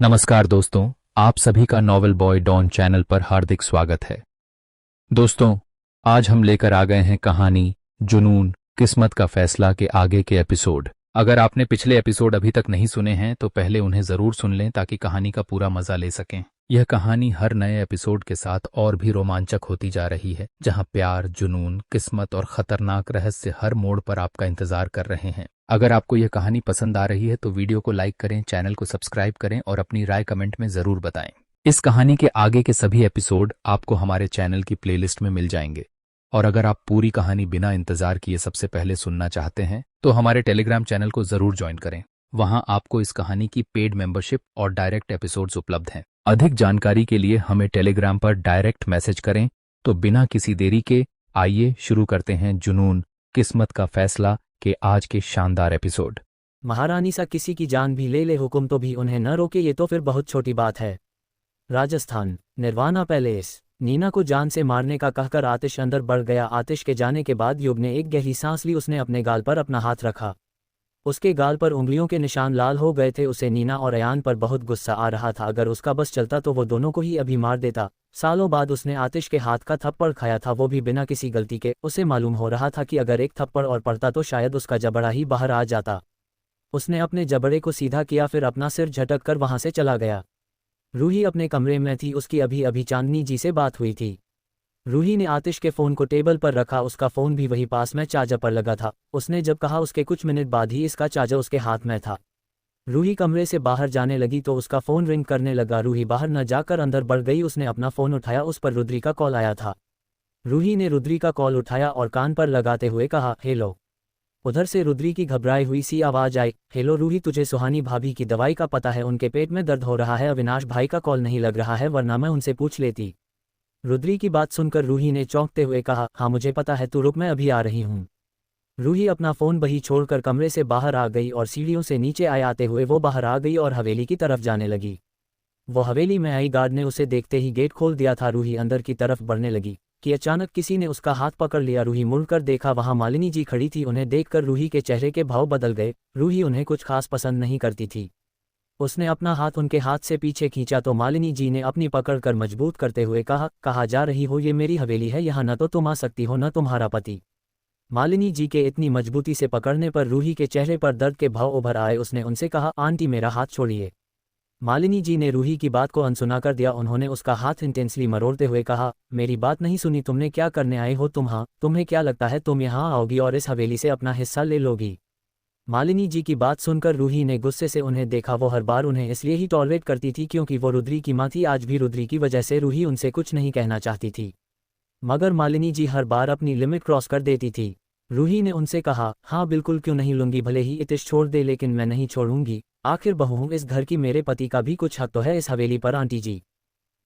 नमस्कार दोस्तों, आप सभी का नॉवेल बॉय डॉन चैनल पर हार्दिक स्वागत है। दोस्तों, आज हम लेकर आ गए हैं कहानी जुनून किस्मत का फैसला के आगे के एपिसोड। अगर आपने पिछले एपिसोड अभी तक नहीं सुने हैं तो पहले उन्हें जरूर सुन लें ताकि कहानी का पूरा मजा ले सकें। यह कहानी हर नए एपिसोड के साथ और भी रोमांचक होती जा रही है, जहां प्यार, जुनून, किस्मत और खतरनाक रहस्य हर मोड़ पर आपका इंतजार कर रहे हैं। अगर आपको यह कहानी पसंद आ रही है तो वीडियो को लाइक करें, चैनल को सब्सक्राइब करें और अपनी राय कमेंट में जरूर बताएं। इस कहानी के आगे के सभी एपिसोड आपको हमारे चैनल की प्लेलिस्ट में मिल जाएंगे। और अगर आप पूरी कहानी बिना इंतजार किए सबसे पहले सुनना चाहते हैं तो हमारे टेलीग्राम चैनल को जरूर ज्वाइन करें। वहां आपको इस कहानी की पेड मेंबरशिप और डायरेक्ट एपिसोड्स उपलब्ध हैं। अधिक जानकारी के लिए हमें टेलीग्राम पर डायरेक्ट मैसेज करें। तो बिना किसी देरी के आइए शुरू करते हैं जुनून किस्मत का फैसला के आज के शानदार एपिसोड। महारानी सा किसी की जान भी ले ले, हुक्म तो भी उन्हें न रोके, ये तो फिर बहुत छोटी बात है। राजस्थान, निर्वाणा पैलेस। नीना को जान से मारने का कहकर आतिश अंदर बढ़ गया। आतिश के जाने के बाद युग ने एक गहरी सांस ली। उसने अपने गाल पर अपना हाथ रखा। उसके गाल पर उंगलियों के निशान लाल हो गए थे। उसे नीना और अयान पर बहुत गुस्सा आ रहा था। अगर उसका बस चलता तो वो दोनों को ही अभी मार देता। सालों बाद उसने आतिश के हाथ का थप्पड़ खाया था, वो भी बिना किसी गलती के। उसे मालूम हो रहा था कि अगर एक थप्पड़ और पड़ता तो शायद उसका जबड़ा ही बाहर आ जाता। उसने अपने जबड़े को सीधा किया, फिर अपना सिर झटक कर वहां से चला गया। रूही अपने कमरे में थी। उसकी अभी अभी चांदनी जी से बात हुई थी। रूही ने आतिश के फ़ोन को टेबल पर रखा। उसका फ़ोन भी वही पास में चार्जर पर लगा था। उसने जब कहा उसके कुछ मिनट बाद ही इसका चार्जर उसके हाथ में था। रूही कमरे से बाहर जाने लगी तो उसका फ़ोन रिंग करने लगा। रूही बाहर न जाकर अंदर बढ़ गई। उसने अपना फ़ोन उठाया, उस पर रुद्री का कॉल आया था। रूही ने रुद्री का कॉल उठाया और कान पर लगाते हुए कहा, हेलो। उधर से रुद्री की घबराई हुई सी आवाज़ आई, हेलो रूही, तुझे सुहानी भाभी की दवाई का पता है? उनके पेट में दर्द हो रहा है। अविनाश भाई का कॉल नहीं लग रहा है, वरना मैं उनसे पूछ लेती। रुद्री की बात सुनकर रूही ने चौंकते हुए कहा, हाँ मुझे पता है, तू रुक, मैं अभी आ रही हूँ। रूही अपना फ़ोन वही छोड़कर कमरे से बाहर आ गई और सीढ़ियों से नीचे आते हुए वो बाहर आ गई और हवेली की तरफ जाने लगी। वो हवेली में आई, गार्ड ने उसे देखते ही गेट खोल दिया था। रूही अंदर की तरफ बढ़ने लगी कि अचानक किसी ने उसका हाथ पकड़ लिया। रूही मुड़कर देखा, वहां मालिनी जी खड़ी थी। उन्हें देखकर रूही के चेहरे के भाव बदल गए। रूही उन्हें कुछ खास पसंद नहीं करती थी। उसने अपना हाथ उनके हाथ से पीछे खींचा तो मालिनी जी ने अपनी पकड़ कर मजबूत करते हुए कहा, कहाँ जा रही हो? ये मेरी हवेली है, यहाँ न तो तुम आ सकती हो न तुम्हारा पति। मालिनी जी के इतनी मजबूती से पकड़ने पर रूही के चेहरे पर दर्द के भाव उभर आए। उसने उनसे कहा, आंटी मेरा हाथ छोड़िए। मालिनी जी ने रूही की बात को अनसुना कर दिया। उन्होंने उसका हाथ इंटेंसली मरोड़ते हुए कहा, मेरी बात नहीं सुनी तुमने? क्या करने आए हो तुम? हाँ, तुम्हें क्या लगता है तुम यहाँ आओगी और इस हवेली से अपना हिस्सा ले लोगी? मालिनी जी की बात सुनकर रूही ने गुस्से से उन्हें देखा। वो हर बार उन्हें इसलिए ही टॉलरेट करती थी क्योंकि वो रुद्री की माँ थी। आज भी रुद्री की वजह से रूही उनसे कुछ नहीं कहना चाहती थी, मगर मालिनी जी हर बार अपनी लिमिट क्रॉस कर देती थी। रूही ने उनसे कहा, हाँ बिल्कुल, क्यों नहीं लूंगी, भले ही इतिश छोड़ दे, लेकिन मैं नहीं छोड़ूंगी। आखिर बहू हूँ इस घर की, मेरे पति का भी कुछ हक तो है इस हवेली पर आंटी जी।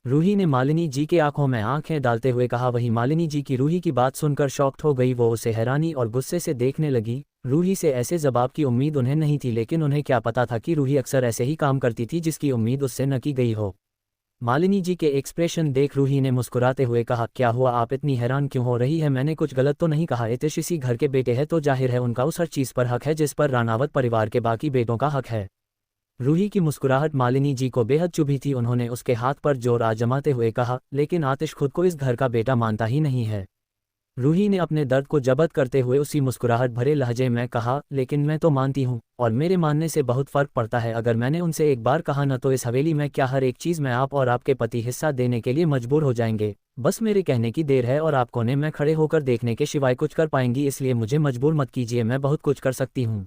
रूही ने मालिनी जी के आंखों में आंखें डालते हुए कहा। वही मालिनी जी की रूही की बात सुनकर शॉक्ड हो गई। वो उसे हैरानी और गुस्से से देखने लगी। रूही से ऐसे जवाब की उम्मीद उन्हें नहीं थी, लेकिन उन्हें क्या पता था कि रूही अक्सर ऐसे ही काम करती थी जिसकी उम्मीद उससे न की गई हो। मालिनी जी के एक्सप्रेशन देख रूही ने मुस्कुराते हुए कहा, क्या हुआ, आप इतनी हैरान क्यों हो रही है? मैंने कुछ गलत तो नहीं कहा? इतिश इसी घर के बेटे हैं तो जाहिर है उनका उस हर चीज़ पर हक है जिस पर राणावत परिवार के बाकी बेटों का हक है। रूही की मुस्कुराहट मालिनी जी को बेहद चुभी थी। उन्होंने उसके हाथ पर जोर आजमाते हुए कहा, लेकिन आतिश खुद को इस घर का बेटा मानता ही नहीं है। रूही ने अपने दर्द को जब्त करते हुए उसी मुस्कुराहट भरे लहजे में कहा, लेकिन मैं तो मानती हूँ, और मेरे मानने से बहुत फ़र्क पड़ता है। अगर मैंने उनसे एक बार कहा न तो इस हवेली में क्या हर एक चीज़ में आप और आपके पति हिस्सा देने के लिए मजबूर हो जाएंगे। बस मेरे कहने की देर है और आप कोने में खड़े होकर देखने के सिवाय कुछ कर पाएंगी, इसलिए मुझे मजबूर मत कीजिए, मैं बहुत कुछ कर सकती हूँ।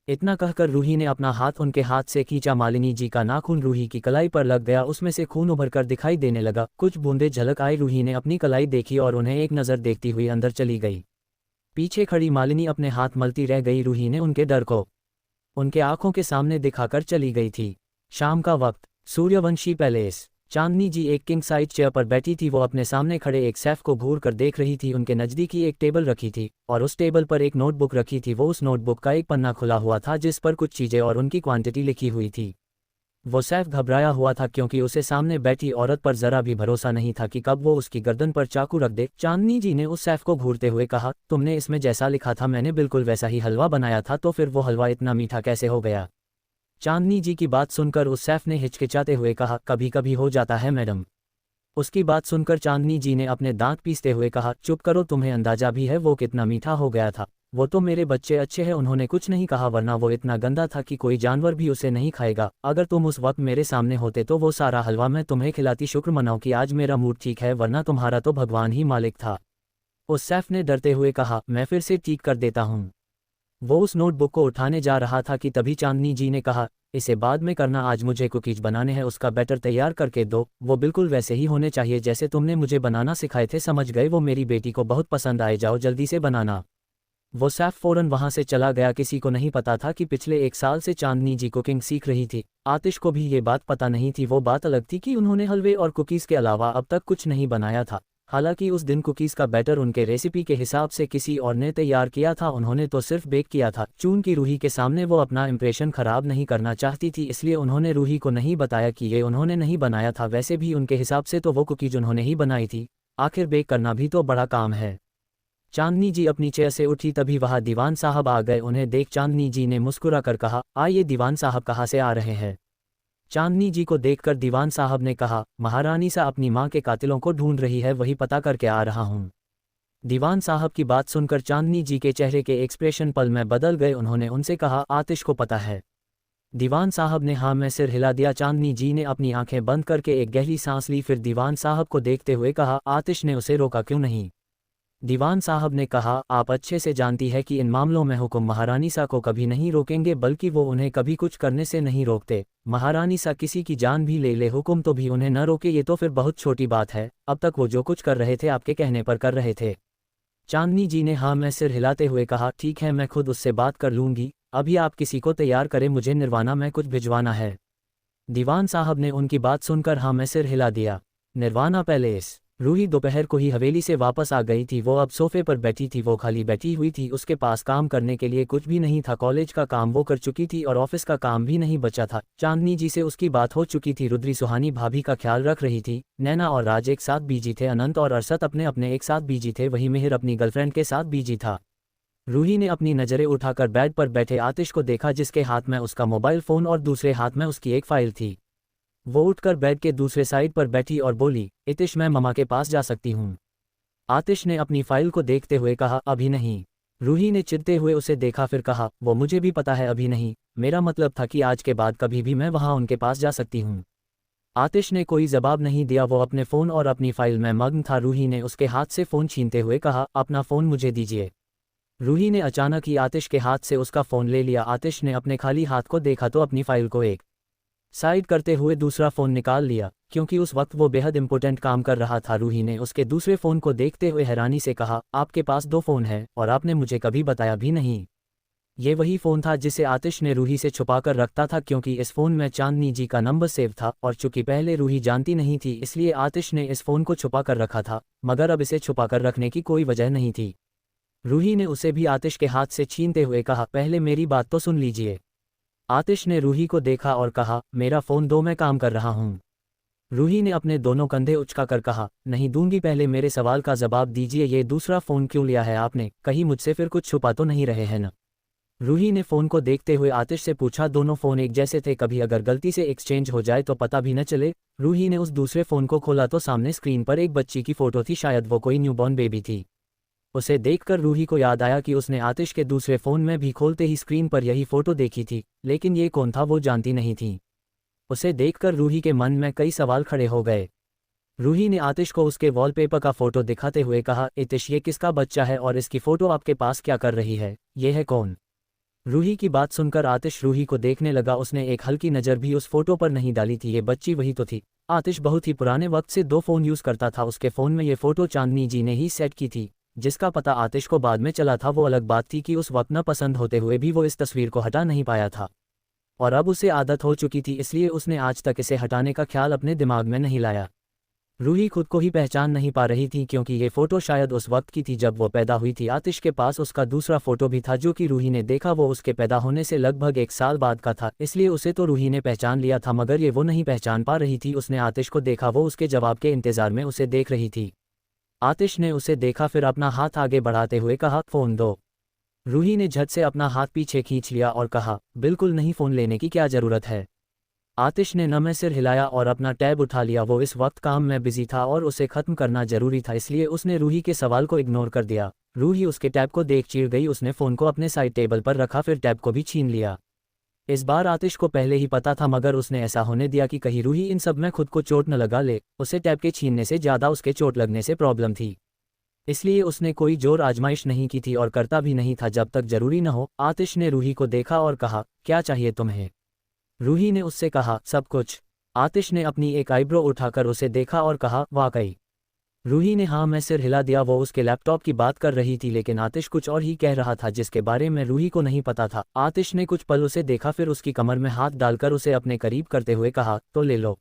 इतना कहकर रूही ने अपना हाथ उनके हाथ से खींचा। मालिनी जी का नाखून रूही की कलाई पर लग गया। उसमें से खून उभरकर दिखाई देने लगा। कुछ बूंदें झलक आई। रूही ने अपनी कलाई देखी और उन्हें एक नज़र देखती हुई अंदर चली गई। पीछे खड़ी मालिनी अपने हाथ मलती रह गई। रूही ने उनके डर को उनके आंखों के सामने दिखाकर चली गई थी। शाम का वक्त, सूर्यवंशी पैलेस। चांदनी जी एक किंग साइज चेयर पर बैठी थी। वो अपने सामने खड़े एक सैफ को घूर कर देख रही थी। उनके नज़दीक ही एक टेबल रखी थी और उस टेबल पर एक नोटबुक रखी थी। वो उस नोटबुक का एक पन्ना खुला हुआ था जिस पर कुछ चीज़ें और उनकी क्वांटिटी लिखी हुई थी। वो सैफ घबराया हुआ था क्योंकि उसे सामने बैठी औरत पर जरा भी भरोसा नहीं था कि कब वो उसकी गर्दन पर चाकू रख दे। चांदनी जी ने उस सैफ को घूरते हुए कहा, तुमने इसमें जैसा लिखा था मैंने बिल्कुल वैसा ही हलवा बनाया था, तो फिर वो हलवा इतना मीठा कैसे हो गया? चांदनी जी की बात सुनकर उस सैफ ने हिचकिचाते हुए कहा, कभी कभी हो जाता है मैडम। उसकी बात सुनकर चांदनी जी ने अपने दांत पीसते हुए कहा, चुप करो, तुम्हें अंदाजा भी है वो कितना मीठा हो गया था। वो तो मेरे बच्चे अच्छे हैं, उन्होंने कुछ नहीं कहा, वरना वो इतना गंदा था कि कोई जानवर भी उसे नहीं खाएगा। अगर तुम उस वक्त मेरे सामने होते तो वो सारा हलवा मैं तुम्हें खिलाती। शुक्र मनाओ कि आज मेरा मूड ठीक है, वरना तुम्हारा तो भगवान ही मालिक था। उस सैफ ने डरते हुए कहा, मैं फिर से ठीक कर देता हूँ। वो उस नोटबुक को उठाने जा रहा था कि तभी चांदनी जी ने कहा, इसे बाद में करना, आज मुझे कुकीज बनाने हैं, उसका बैटर तैयार करके दो। वो बिल्कुल वैसे ही होने चाहिए जैसे तुमने मुझे बनाना सिखाए थे, समझ गए? वो मेरी बेटी को बहुत पसंद आए, जाओ जल्दी से बनाना। वो सैफ फौरन वहां से चला गया। किसी को नहीं पता था कि पिछले 1 साल से चांदनी जी कुकिंग सीख रही थी। आतिश को भी ये बात पता नहीं थी। वो बात अलग थी कि उन्होंने हलवे और कुकीज के अलावा अब तक कुछ नहीं बनाया था। हालांकि उस दिन कुकीज का बैटर उनके रेसिपी के हिसाब से किसी और ने तैयार किया था, उन्होंने तो सिर्फ बेक किया था। चून की रूही के सामने वो अपना इंप्रेशन खराब नहीं करना चाहती थी, इसलिए उन्होंने रूही को नहीं बताया कि ये उन्होंने नहीं बनाया था। वैसे भी उनके हिसाब से तो वो कुकीज उन्होंने ही बनाई थी, आखिर बेक करना भी तो बड़ा काम है। चांदनी जी अपनी चेयर से उठी तभी वहां दीवान साहब आ गए। उन्हें देख चांदनी जी ने मुस्कुरा कर कहा, ये दीवान साहब कहाँ से आ रहे हैं? चांदनी जी को देखकर दीवान साहब ने कहा, महारानी सा अपनी मां के कातिलों को ढूंढ रही है, वही पता करके आ रहा हूं। दीवान साहब की बात सुनकर चांदनी जी के चेहरे के एक्सप्रेशन पल में बदल गए। उन्होंने उनसे कहा, आतिश को पता है? दीवान साहब ने हाँ में सिर हिला दिया। चांदनी जी ने अपनी आंखें बंद करके एक गहरी सांस ली, फिर दीवान साहब को देखते हुए कहा, आतिश ने उसे रोका क्यों नहीं? दीवान साहब ने कहा, आप अच्छे से जानती है कि इन मामलों में हुक्म महारानी सा को कभी नहीं रोकेंगे, बल्कि वो उन्हें कभी कुछ करने से नहीं रोकते। महारानी सा किसी की जान भी ले हुक्म तो भी उन्हें न रोके, ये तो फिर बहुत छोटी बात है। अब तक वो जो कुछ कर रहे थे आपके कहने पर कर रहे थे। चांदनी जी ने हाँ में सिर हिलाते हुए कहा, ठीक है, मैं खुद उससे बात कर लूंगी। अभी आप किसी को तैयार करें, मुझे निर्वाणा में कुछ भिजवाना है। दीवान साहब ने उनकी बात सुनकर हाँ में सिर हिला दिया। निर्वाणा पैलेस। रूही दोपहर को ही हवेली से वापस आ गई थी। वो अब सोफे पर बैठी थी, वो खाली बैठी हुई थी। उसके पास काम करने के लिए कुछ भी नहीं था। कॉलेज का काम वो कर चुकी थी और ऑफिस का काम भी नहीं बचा था। चांदनी जी से उसकी बात हो चुकी थी। रुद्री सुहानी भाभी का ख्याल रख रही थी। नैना और राज एक साथ बिजी थे। अनंत और अरशद अपने अपने एक साथ बिजी थे। वहीं मिहिर अपनी गर्लफ्रेंड के साथ बिजी था। रूही ने अपनी नज़रें उठाकर बेड पर बैठे आतिश को देखा, जिसके हाथ में उसका मोबाइल फ़ोन और दूसरे हाथ में उसकी एक फाइल थी। वो उठकर बेड के दूसरे साइड पर बैठी और बोली, इतिश, मैं ममा के पास जा सकती हूँ? आतिश ने अपनी फाइल को देखते हुए कहा, अभी नहीं। रूही ने चिढ़ते हुए उसे देखा, फिर कहा, वो मुझे भी पता है अभी नहीं, मेरा मतलब था कि आज के बाद कभी भी मैं वहाँ उनके पास जा सकती हूँ। आतिश ने कोई जवाब नहीं दिया। वो अपने फ़ोन और अपनी फाइल में मग्न था। रूही ने उसके हाथ से फ़ोन छीनते हुए कहा, अपना फ़ोन मुझे दीजिए। रूही ने अचानक ही आतिश के हाथ से उसका फ़ोन ले लिया। आतिश ने अपने खाली हाथ को देखा तो अपनी फाइल को एक साइड करते हुए दूसरा फ़ोन निकाल लिया, क्योंकि उस वक्त वो बेहद इंपॉर्टेंट काम कर रहा था। रूही ने उसके दूसरे फ़ोन को देखते हुए हैरानी से कहा, आपके पास 2 फ़ोन हैं और आपने मुझे कभी बताया भी नहीं। ये वही फ़ोन था जिसे आतिश ने रूही से छुपा कर रखता था, क्योंकि इस फ़ोन में चांदनी जी का नंबर सेव था और चूंकि पहले रूही जानती नहीं थी, इसलिए आतिश ने इस फ़ोन को छुपा कर रखा था। मगर अब इसे छुपा कर रखने की कोई वजह नहीं थी। रूही ने उसे भी आतिश के हाथ से छीनते हुए कहा, पहले मेरी बात तो सुन लीजिए। आतिश ने रूही को देखा और कहा, मेरा फ़ोन दो, मैं काम कर रहा हूँ। रूही ने अपने दोनों कंधे उचकाकर कहा, नहीं दूंगी, पहले मेरे सवाल का जवाब दीजिए। ये दूसरा फ़ोन क्यों लिया है आपने? कहीं मुझसे फिर कुछ छुपा तो नहीं रहे हैं न? रूही ने फ़ोन को देखते हुए आतिश से पूछा। दोनों फ़ोन एक जैसे थे, कभी अगर गलती से एक्सचेंज हो जाए तो पता भी न चले। रूही ने उस दूसरे फ़ोन को खोला तो सामने स्क्रीन पर एक बच्ची की फ़ोटो थी, शायद वो कोई न्यूबॉर्न बेबी थी। उसे देखकर रूही को याद आया कि उसने आतिश के दूसरे फ़ोन में भी खोलते ही स्क्रीन पर यही फ़ोटो देखी थी, लेकिन ये कौन था वो जानती नहीं थी। उसे देखकर रूही के मन में कई सवाल खड़े हो गए। रूही ने आतिश को उसके वॉलपेपर का फ़ोटो दिखाते हुए कहा, इतिश, ये किसका बच्चा है और इसकी फ़ोटो आपके पास क्या कर रही है? ये है कौन? रूही की बात सुनकर आतिश रूही को देखने लगा। उसने एक हल्की नज़र भी उस फ़ोटो पर नहीं डाली थी। ये बच्ची वही तो थी। आतिश बहुत ही पुराने वक्त से 2 फ़ोन यूज़ करता था। उसके फ़ोन में ये फ़ोटो चांदनी जी ने ही सेट की थी। जिसका पता आतिश को बाद में चला था, वो अलग बात थी कि उस वक्त न पसंद होते हुए भी वो इस तस्वीर को हटा नहीं पाया था। और अब उसे आदत हो चुकी थी, इसलिए उसने आज तक इसे हटाने का ख्याल अपने दिमाग में नहीं लाया। रूही खुद को ही पहचान नहीं पा रही थी, क्योंकि ये फ़ोटो शायद उस वक्त की थी जब वो पैदा हुई थी। आतिश के पास उसका दूसरा फ़ोटो भी था जो कि रूही ने देखा। वो उसके पैदा होने से लगभग 1 साल बाद का था, इसलिए उसे तो रूही ने पहचान लिया था, मगर ये वो नहीं पहचान पा रही थी। उसने आतिश को देखा, वो उसके जवाब के इंतज़ार में उसे देख रही थी। आतिश ने उसे देखा, फिर अपना हाथ आगे बढ़ाते हुए कहा, फ़ोन दो। रूही ने झट से अपना हाथ पीछे खींच लिया और कहा, बिल्कुल नहीं, फ़ोन लेने की क्या ज़रूरत है। आतिश ने नम सिर हिलाया और अपना टैब उठा लिया। वो इस वक्त काम में बिजी था और उसे ख़त्म करना जरूरी था, इसलिए उसने रूही के सवाल को इग्नोर कर दिया। रूही उसके टैब को देख चिढ़ गई। उसने फ़ोन को अपने साइड टेबल पर रखा, फिर टैब को भी छीन लिया। इस बार आतिश को पहले ही पता था, मगर उसने ऐसा होने दिया कि कहीं रूही इन सब में खुद को चोट न लगा ले। उसे टैब के छीनने से ज़्यादा उसके चोट लगने से प्रॉब्लम थी, इसलिए उसने कोई जोर आजमाइश नहीं की थी और करता भी नहीं था जब तक जरूरी न हो। आतिश ने रूही को देखा और कहा, क्या चाहिए तुम्हें। रूही ने उससे कहा, सब कुछ। आतिश ने अपनी एक आईब्रो उठाकर उसे देखा और कहा, वाकई। रूही ने हाँ में सिर हिला दिया। वो उसके लैपटॉप की बात कर रही थी, लेकिन आतिश कुछ और ही कह रहा था जिसके बारे में रूही को नहीं पता था। आतिश ने कुछ पल उसे देखा, फिर उसकी कमर में हाथ डालकर उसे अपने करीब करते हुए कहा, तो ले लो।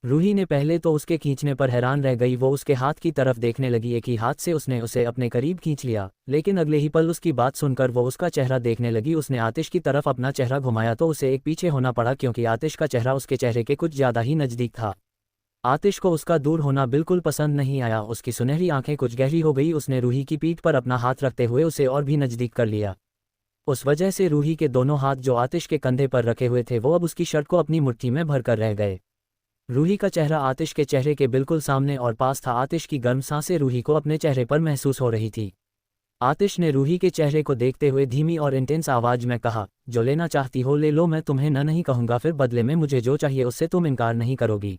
रूही ने पहले तो उसके खींचने पर हैरान रह गई। वो उसके हाथ की तरफ देखने लगी। एक ही हाथ से उसने उसे अपने करीब खींच लिया, लेकिन अगले ही पल उसकी बात सुनकर वो उसका चेहरा देखने लगी। उसने आतिश की तरफ अपना चेहरा घुमाया तो उसे एक पीछे होना पड़ा, क्योंकि आतिश का चेहरा उसके चेहरे के कुछ ज़्यादा ही नज़दीक था। आतिश को उसका दूर होना बिल्कुल पसंद नहीं आया। उसकी सुनहरी आंखें कुछ गहरी हो गई। उसने रूही की पीठ पर अपना हाथ रखते हुए उसे और भी नज़दीक कर लिया। उस वजह से रूही के दोनों हाथ जो आतिश के कंधे पर रखे हुए थे वो अब उसकी शर्ट को अपनी मुट्ठी में भरकर रह गए। रूही का चेहरा आतिश के चेहरे के बिल्कुल सामने और पास था। आतिश की गर्म सांसें रूही को अपने चेहरे पर महसूस हो रही थी। आतिश ने रूही के चेहरे को देखते हुए धीमी और इंटेंस आवाज में कहा, जो लेना चाहती हो ले लो, मैं तुम्हें न नहीं कहूँगा, फिर बदले में मुझे जो चाहिए उससे तुम इनकार नहीं करोगी।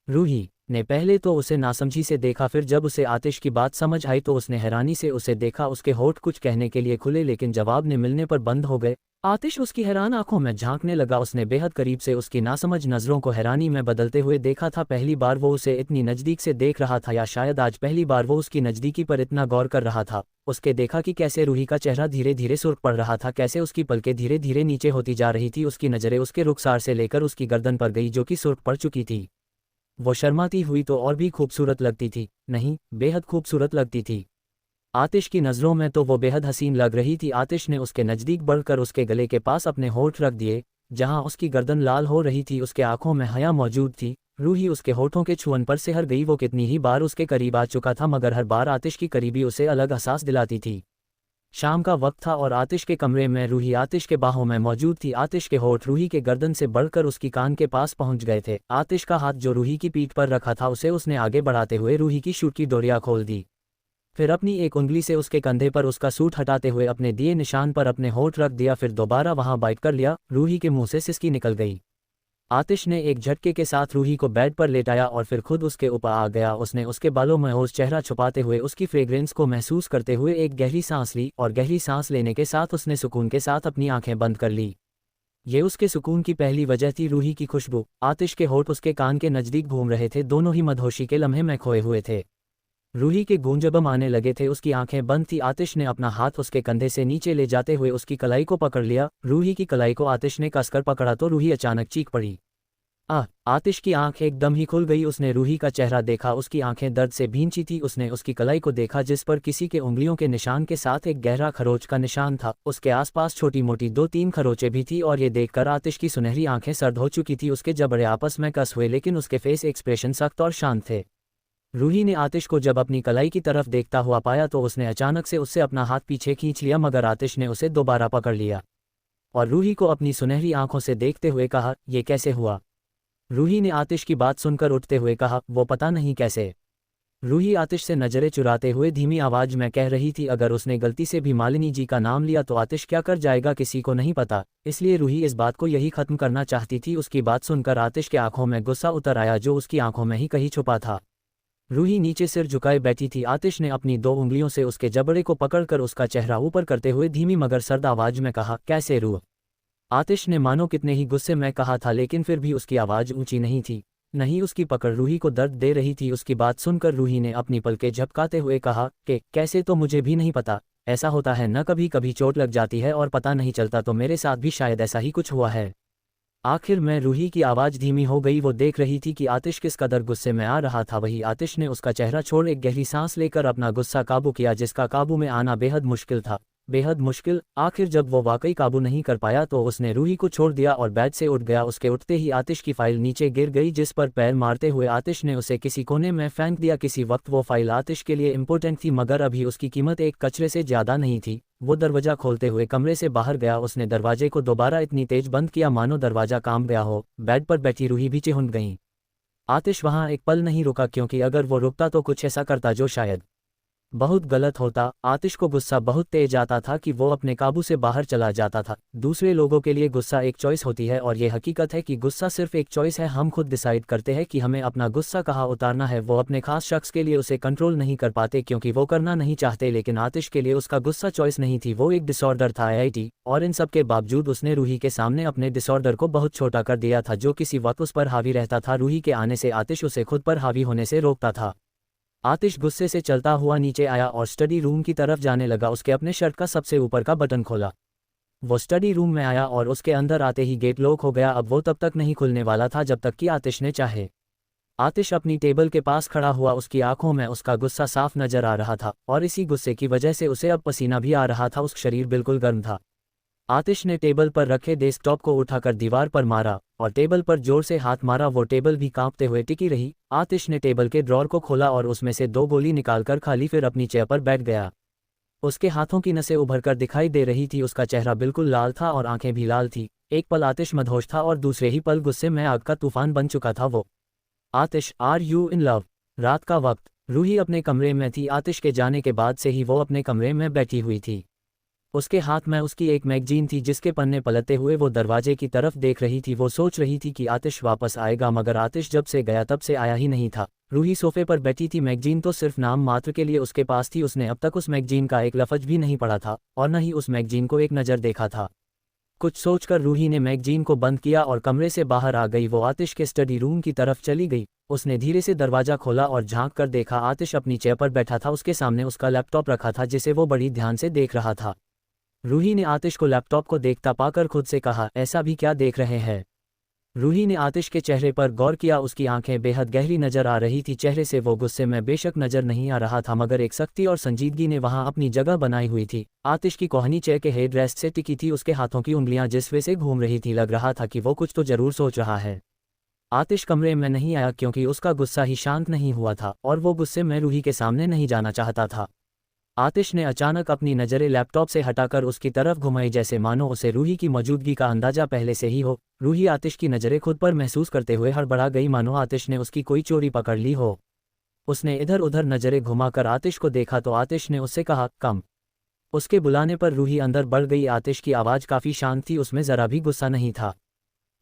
रूही ने पहले तो उसे नासमझी से देखा, फिर जब उसे आतिश की बात समझ आई तो उसने हैरानी से उसे देखा। उसके होठ कुछ कहने के लिए खुले, लेकिन जवाब ने मिलने पर बंद हो गए। आतिश उसकी हैरान आंखों में झांकने लगा। उसने बेहद करीब से उसकी नासमझ नज़रों को हैरानी में बदलते हुए देखा था। पहली बार वो उसे इतनी नज़दीक से देख रहा था, या शायद आज पहली बार वो उसकी नज़दीकी पर इतना गौर कर रहा था। उसके देखा कि कैसे रूही का चेहरा धीरे धीरे सुर्ख पड़ रहा था, कैसे उसकी पलकें धीरे धीरे नीचे होती जा रही थी। उसकी नज़रें उसके रुखसार से लेकर उसकी गर्दन पर गई, जो कि सुर्ख पड़ चुकी थी। वो शर्माती हुई तो और भी खूबसूरत लगती थी, नहीं बेहद खूबसूरत लगती थी। आतिश की नज़रों में तो वो बेहद हसीन लग रही थी। आतिश ने उसके नज़दीक बढ़कर उसके गले के पास अपने होठ रख दिए, जहां उसकी गर्दन लाल हो रही थी। उसके आंखों में हया मौजूद थी। रूही उसके होठों के छुअन पर सिहर गई। वो कितनी ही बार उसके करीब आ चुका था, मगर हर बार आतिश की करीबी उसे अलग एहसास दिलाती थी। शाम का वक्त था और आतिश के कमरे में रूही आतिश के बाहों में मौजूद थी। आतिश के होठ रूही के गर्दन से बढ़कर उसकी कान के पास पहुंच गए थे। आतिश का हाथ जो रूही की पीठ पर रखा था उसे उसने आगे बढ़ाते हुए रूही की शूट की डोरियां खोल दी, फिर अपनी एक उंगली से उसके कंधे पर उसका सूट हटाते हुए अपने दिए निशान पर अपने होठ रख दिया, फिर दोबारा वहां बाइट कर लिया। रूही के मुंह से सिसकी निकल गई। आतिश ने एक झटके के साथ रूही को बेड पर लेटाया और फिर खुद उसके ऊपर आ गया। उसने उसके बालों में उस चेहरा छुपाते हुए उसकी फ्रेग्रेंस को महसूस करते हुए एक गहरी सांस ली, और गहरी सांस लेने के साथ उसने सुकून के साथ अपनी आंखें बंद कर ली। ये उसके सुकून की पहली वजह थी, रूही की खुशबू। आतिश के होठ उसके कान के नज़दीक घूम रहे थे, दोनों ही मदहोशी के लम्हे में खोए हुए थे। रूही के गूंज जब आने लगे थे, उसकी आंखें बंद थी। आतिश ने अपना हाथ उसके कंधे से नीचे ले जाते हुए उसकी कलाई को पकड़ लिया। रूही की कलाई को आतिश ने कसकर पकड़ा तो रूही अचानक चीख पड़ी। आतिश की आंख एकदम ही खुल गई। उसने रूही का चेहरा देखा, उसकी आंखें दर्द से भींची थी। उसने उसकी कलाई को देखा जिस पर किसी के उंगलियों के निशान के साथ एक गहरा खरोच का निशान था। उसके आसपास छोटी मोटी 2-3 खरोचें भी थी, और ये देखकर आतिश की सुनहरी आंखें सर्द हो चुकी थी। उसके जबड़े आपस में कस हुए, लेकिन उसके फेस एक्सप्रेशन सख्त और शांत थे। रूही ने आतिश को जब अपनी कलाई की तरफ देखता हुआ पाया तो उसने अचानक से उससे अपना हाथ पीछे खींच लिया, मगर आतिश ने उसे दोबारा पकड़ लिया और रूही को अपनी सुनहरी आंखों से देखते हुए कहा, यह कैसे हुआ। रूही ने आतिश की बात सुनकर उठते हुए कहा, वो पता नहीं कैसे। रूही आतिश से नजरें चुराते हुए धीमी आवाज में कह रही थी, अगर उसने गलती से भी मालिनी जी का नाम लिया तो आतिश क्या कर जाएगा किसी को नहीं पता, इसलिए रूही इस बात को यही खत्म करना चाहती थी। उसकी बात सुनकर आतिश के आंखों में गुस्सा उतर आया, जो उसकी आंखों में ही कहीं छुपा था। रूही नीचे सिर झुकाए बैठी थी। आतिश ने अपनी 2 उंगलियों से उसके जबड़े को पकड़कर उसका चेहरा ऊपर करते हुए धीमी मगर सर्द आवाज में कहा, कैसे रूह। आतिश ने मानो कितने ही गुस्से में कहा था, लेकिन फिर भी उसकी आवाज ऊंची नहीं थी, नहीं उसकी पकड़ रूही को दर्द दे रही थी। उसकी बात सुनकर रूही ने अपनी पलकें झपकाते हुए कहा कि कैसे, तो मुझे भी नहीं पता, ऐसा होता है न, कभी कभी चोट लग जाती है और पता नहीं चलता, तो मेरे साथ भी शायद ऐसा ही कुछ हुआ है। आखिर में रूही की आवाज़ धीमी हो गई। वो देख रही थी कि आतिश किस कदर गुस्से में आ रहा था। वही आतिश ने उसका चेहरा छोड़ एक गहरी सांस लेकर अपना गुस्सा काबू किया, जिसका काबू में आना बेहद मुश्किल था। बेहद मुश्किल। आखिर जब वो वाकई काबू नहीं कर पाया तो उसने रूही को छोड़ दिया और बेड से उठ गया। उसके उठते ही आतिश की फाइल नीचे गिर गई, जिस पर पैर मारते हुए आतिश ने उसे किसी कोने में फेंक दिया। किसी वक्त वो फाइल आतिश के लिए इम्पोर्टेंट थी, मगर अभी उसकी कीमत एक कचरे से ज़्यादा नहीं थी। वो दरवाजा खोलते हुए कमरे से बाहर गया। उसने दरवाजे को दोबारा इतनी तेज बंद किया मानो दरवाजा काम गया हो। बेड पर बैठी रूही भी चिहुंड गई। आतिश वहां एक पल नहीं रुका, क्योंकि अगर वो रुकता तो कुछ ऐसा करता जो शायद बहुत गलत होता। आतिश को गुस्सा बहुत तेज आता था कि वो अपने काबू से बाहर चला जाता था। दूसरे लोगों के लिए गुस्सा एक चॉइस होती है और ये हकीकत है कि गुस्सा सिर्फ एक चॉइस है। हम खुद डिसाइड करते हैं कि हमें अपना गुस्सा कहाँ उतारना है। वो अपने खास शख्स के लिए उसे कंट्रोल नहीं कर पाते क्योंकि वो करना नहीं चाहते, लेकिन आतिश के लिए उसका गुस्सा चॉइस नहीं थी, वो एक डिसऑर्डर था। IIT और इन सब के बावजूद उसने रूही के सामने अपने डिसऑर्डर को बहुत छोटा कर दिया था, जो किसी वक्त उस पर हावी रहता था। रूही के आने से आतिश उसे खुद पर हावी होने से रोकता था। आतिश गुस्से से चलता हुआ नीचे आया और स्टडी रूम की तरफ जाने लगा। उसके अपने शर्ट का सबसे ऊपर का बटन खोला। वो स्टडी रूम में आया और उसके अंदर आते ही गेट लॉक हो गया। अब वो तब तक नहीं खुलने वाला था जब तक कि आतिश ने चाहे। आतिश अपनी टेबल के पास खड़ा हुआ, उसकी आंखों में उसका गुस्सा साफ नजर आ रहा था और इसी गुस्से की वजह से उसे अब पसीना भी आ रहा था। उसका शरीर बिल्कुल गर्म था। आतिश ने टेबल पर रखे डेस्कटॉप को उठाकर दीवार पर मारा और टेबल पर जोर से हाथ मारा। वो टेबल भी कांपते हुए टिकी रही। आतिश ने टेबल के ड्रॉर को खोला और उसमें से 2 गोली निकालकर खाली, फिर अपनी चेयर पर बैठ गया। उसके हाथों की नसें उभरकर दिखाई दे रही थी। उसका चेहरा बिल्कुल लाल था और आंखें भी लाल थी। एक पल आतिश मदहोश था और दूसरे ही पल गुस्से में आग का तूफान बन चुका था। वो आतिश, आर यू इन लव? रात का वक्त, रूही अपने कमरे में थी। आतिश के जाने के बाद से ही वो अपने कमरे में बैठी हुई थी। उसके हाथ में उसकी एक मैगजीन थी जिसके पन्ने पलटते हुए वो दरवाजे की तरफ देख रही थी। वो सोच रही थी कि आतिश वापस आएगा, मगर आतिश जब से गया तब से आया ही नहीं था। रूही सोफे पर बैठी थी। मैगजीन तो सिर्फ नाम मात्र के लिए उसके पास थी। उसने अब तक उस मैगजीन का एक लफ्ज भी नहीं पढ़ा था और न ही उस मैगजीन को एक नज़र देखा था। कुछ सोचकर रूही ने मैगजीन को बंद किया और कमरे से बाहर आ गई। वो आतिश के स्टडी रूम की तरफ चली गई। उसने धीरे से दरवाजा खोला और झांक कर देखा। आतिश अपनी चेयर पर बैठा था। उसके सामने उसका लैपटॉप रखा था जिसे वो बड़ी ध्यान से देख रहा था। रूही ने आतिश को लैपटॉप को देखता पाकर खुद से कहा, ऐसा भी क्या देख रहे हैं? रूही ने आतिश के चेहरे पर गौर किया। उसकी आंखें बेहद गहरी नजर आ रही थी। चेहरे से वो गुस्से में बेशक नजर नहीं आ रहा था, मगर एक सख्ती और संजीदगी ने वहां अपनी जगह बनाई हुई थी। आतिश की कोहनी चेयर के हेड रेस्ट से टिकी थी। उसके हाथों की उंगलियां जिस वे से घूम रही थी, लग रहा था कि वो कुछ तो जरूर सोच रहा है। आतिश कमरे में नहीं आया क्योंकि उसका गुस्सा ही शांत नहीं हुआ था और वो गुस्से में रूही के सामने नहीं जाना चाहता था। आतिश ने अचानक अपनी नज़रें लैपटॉप से हटाकर उसकी तरफ घुमाई, जैसे मानो उसे रूही की मौजूदगी का अंदाजा पहले से ही हो। रूही आतिश की नज़रें खुद पर महसूस करते हुए हड़बड़ा गई, मानो आतिश ने उसकी कोई चोरी पकड़ ली हो। उसने इधर उधर नज़रें घुमाकर आतिश को देखा तो आतिश ने उससे कहा, कम। उसके बुलाने पर रूही अंदर बढ़ गई। आतिश की आवाज़ काफ़ी शांत थी, उसमें ज़रा भी गुस्सा नहीं था।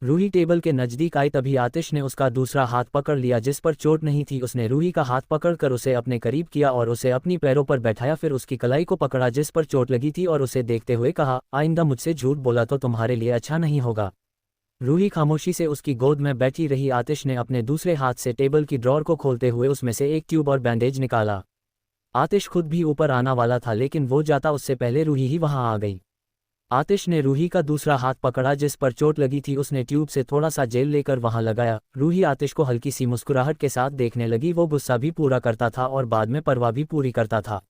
रूही टेबल के नज़दीक आई तभी आतिश ने उसका दूसरा हाथ पकड़ लिया जिस पर चोट नहीं थी। उसने रूही का हाथ पकड़कर उसे अपने करीब किया और उसे अपनी पैरों पर बैठाया, फिर उसकी कलाई को पकड़ा जिस पर चोट लगी थी और उसे देखते हुए कहा, आइंदा मुझसे झूठ बोला तो तुम्हारे लिए अच्छा नहीं होगा। रूही खामोशी से उसकी गोद में बैठी रही। आतिश ने अपने दूसरे हाथ से टेबल की ड्रॉर को खोलते हुए उसमें से एक ट्यूब और बैंडेज निकाला। आतिश खुद भी ऊपर आना वाला था, लेकिन वो जाता उससे पहले रूही ही वहां आ गई। आतिश ने रूही का दूसरा हाथ पकड़ा जिस पर चोट लगी थी। उसने ट्यूब से थोड़ा सा जेल लेकर वहां लगाया। रूही आतिश को हल्की सी मुस्कुराहट के साथ देखने लगी। वो गुस्सा भी पूरा करता था और बाद में परवाह भी पूरी करता था।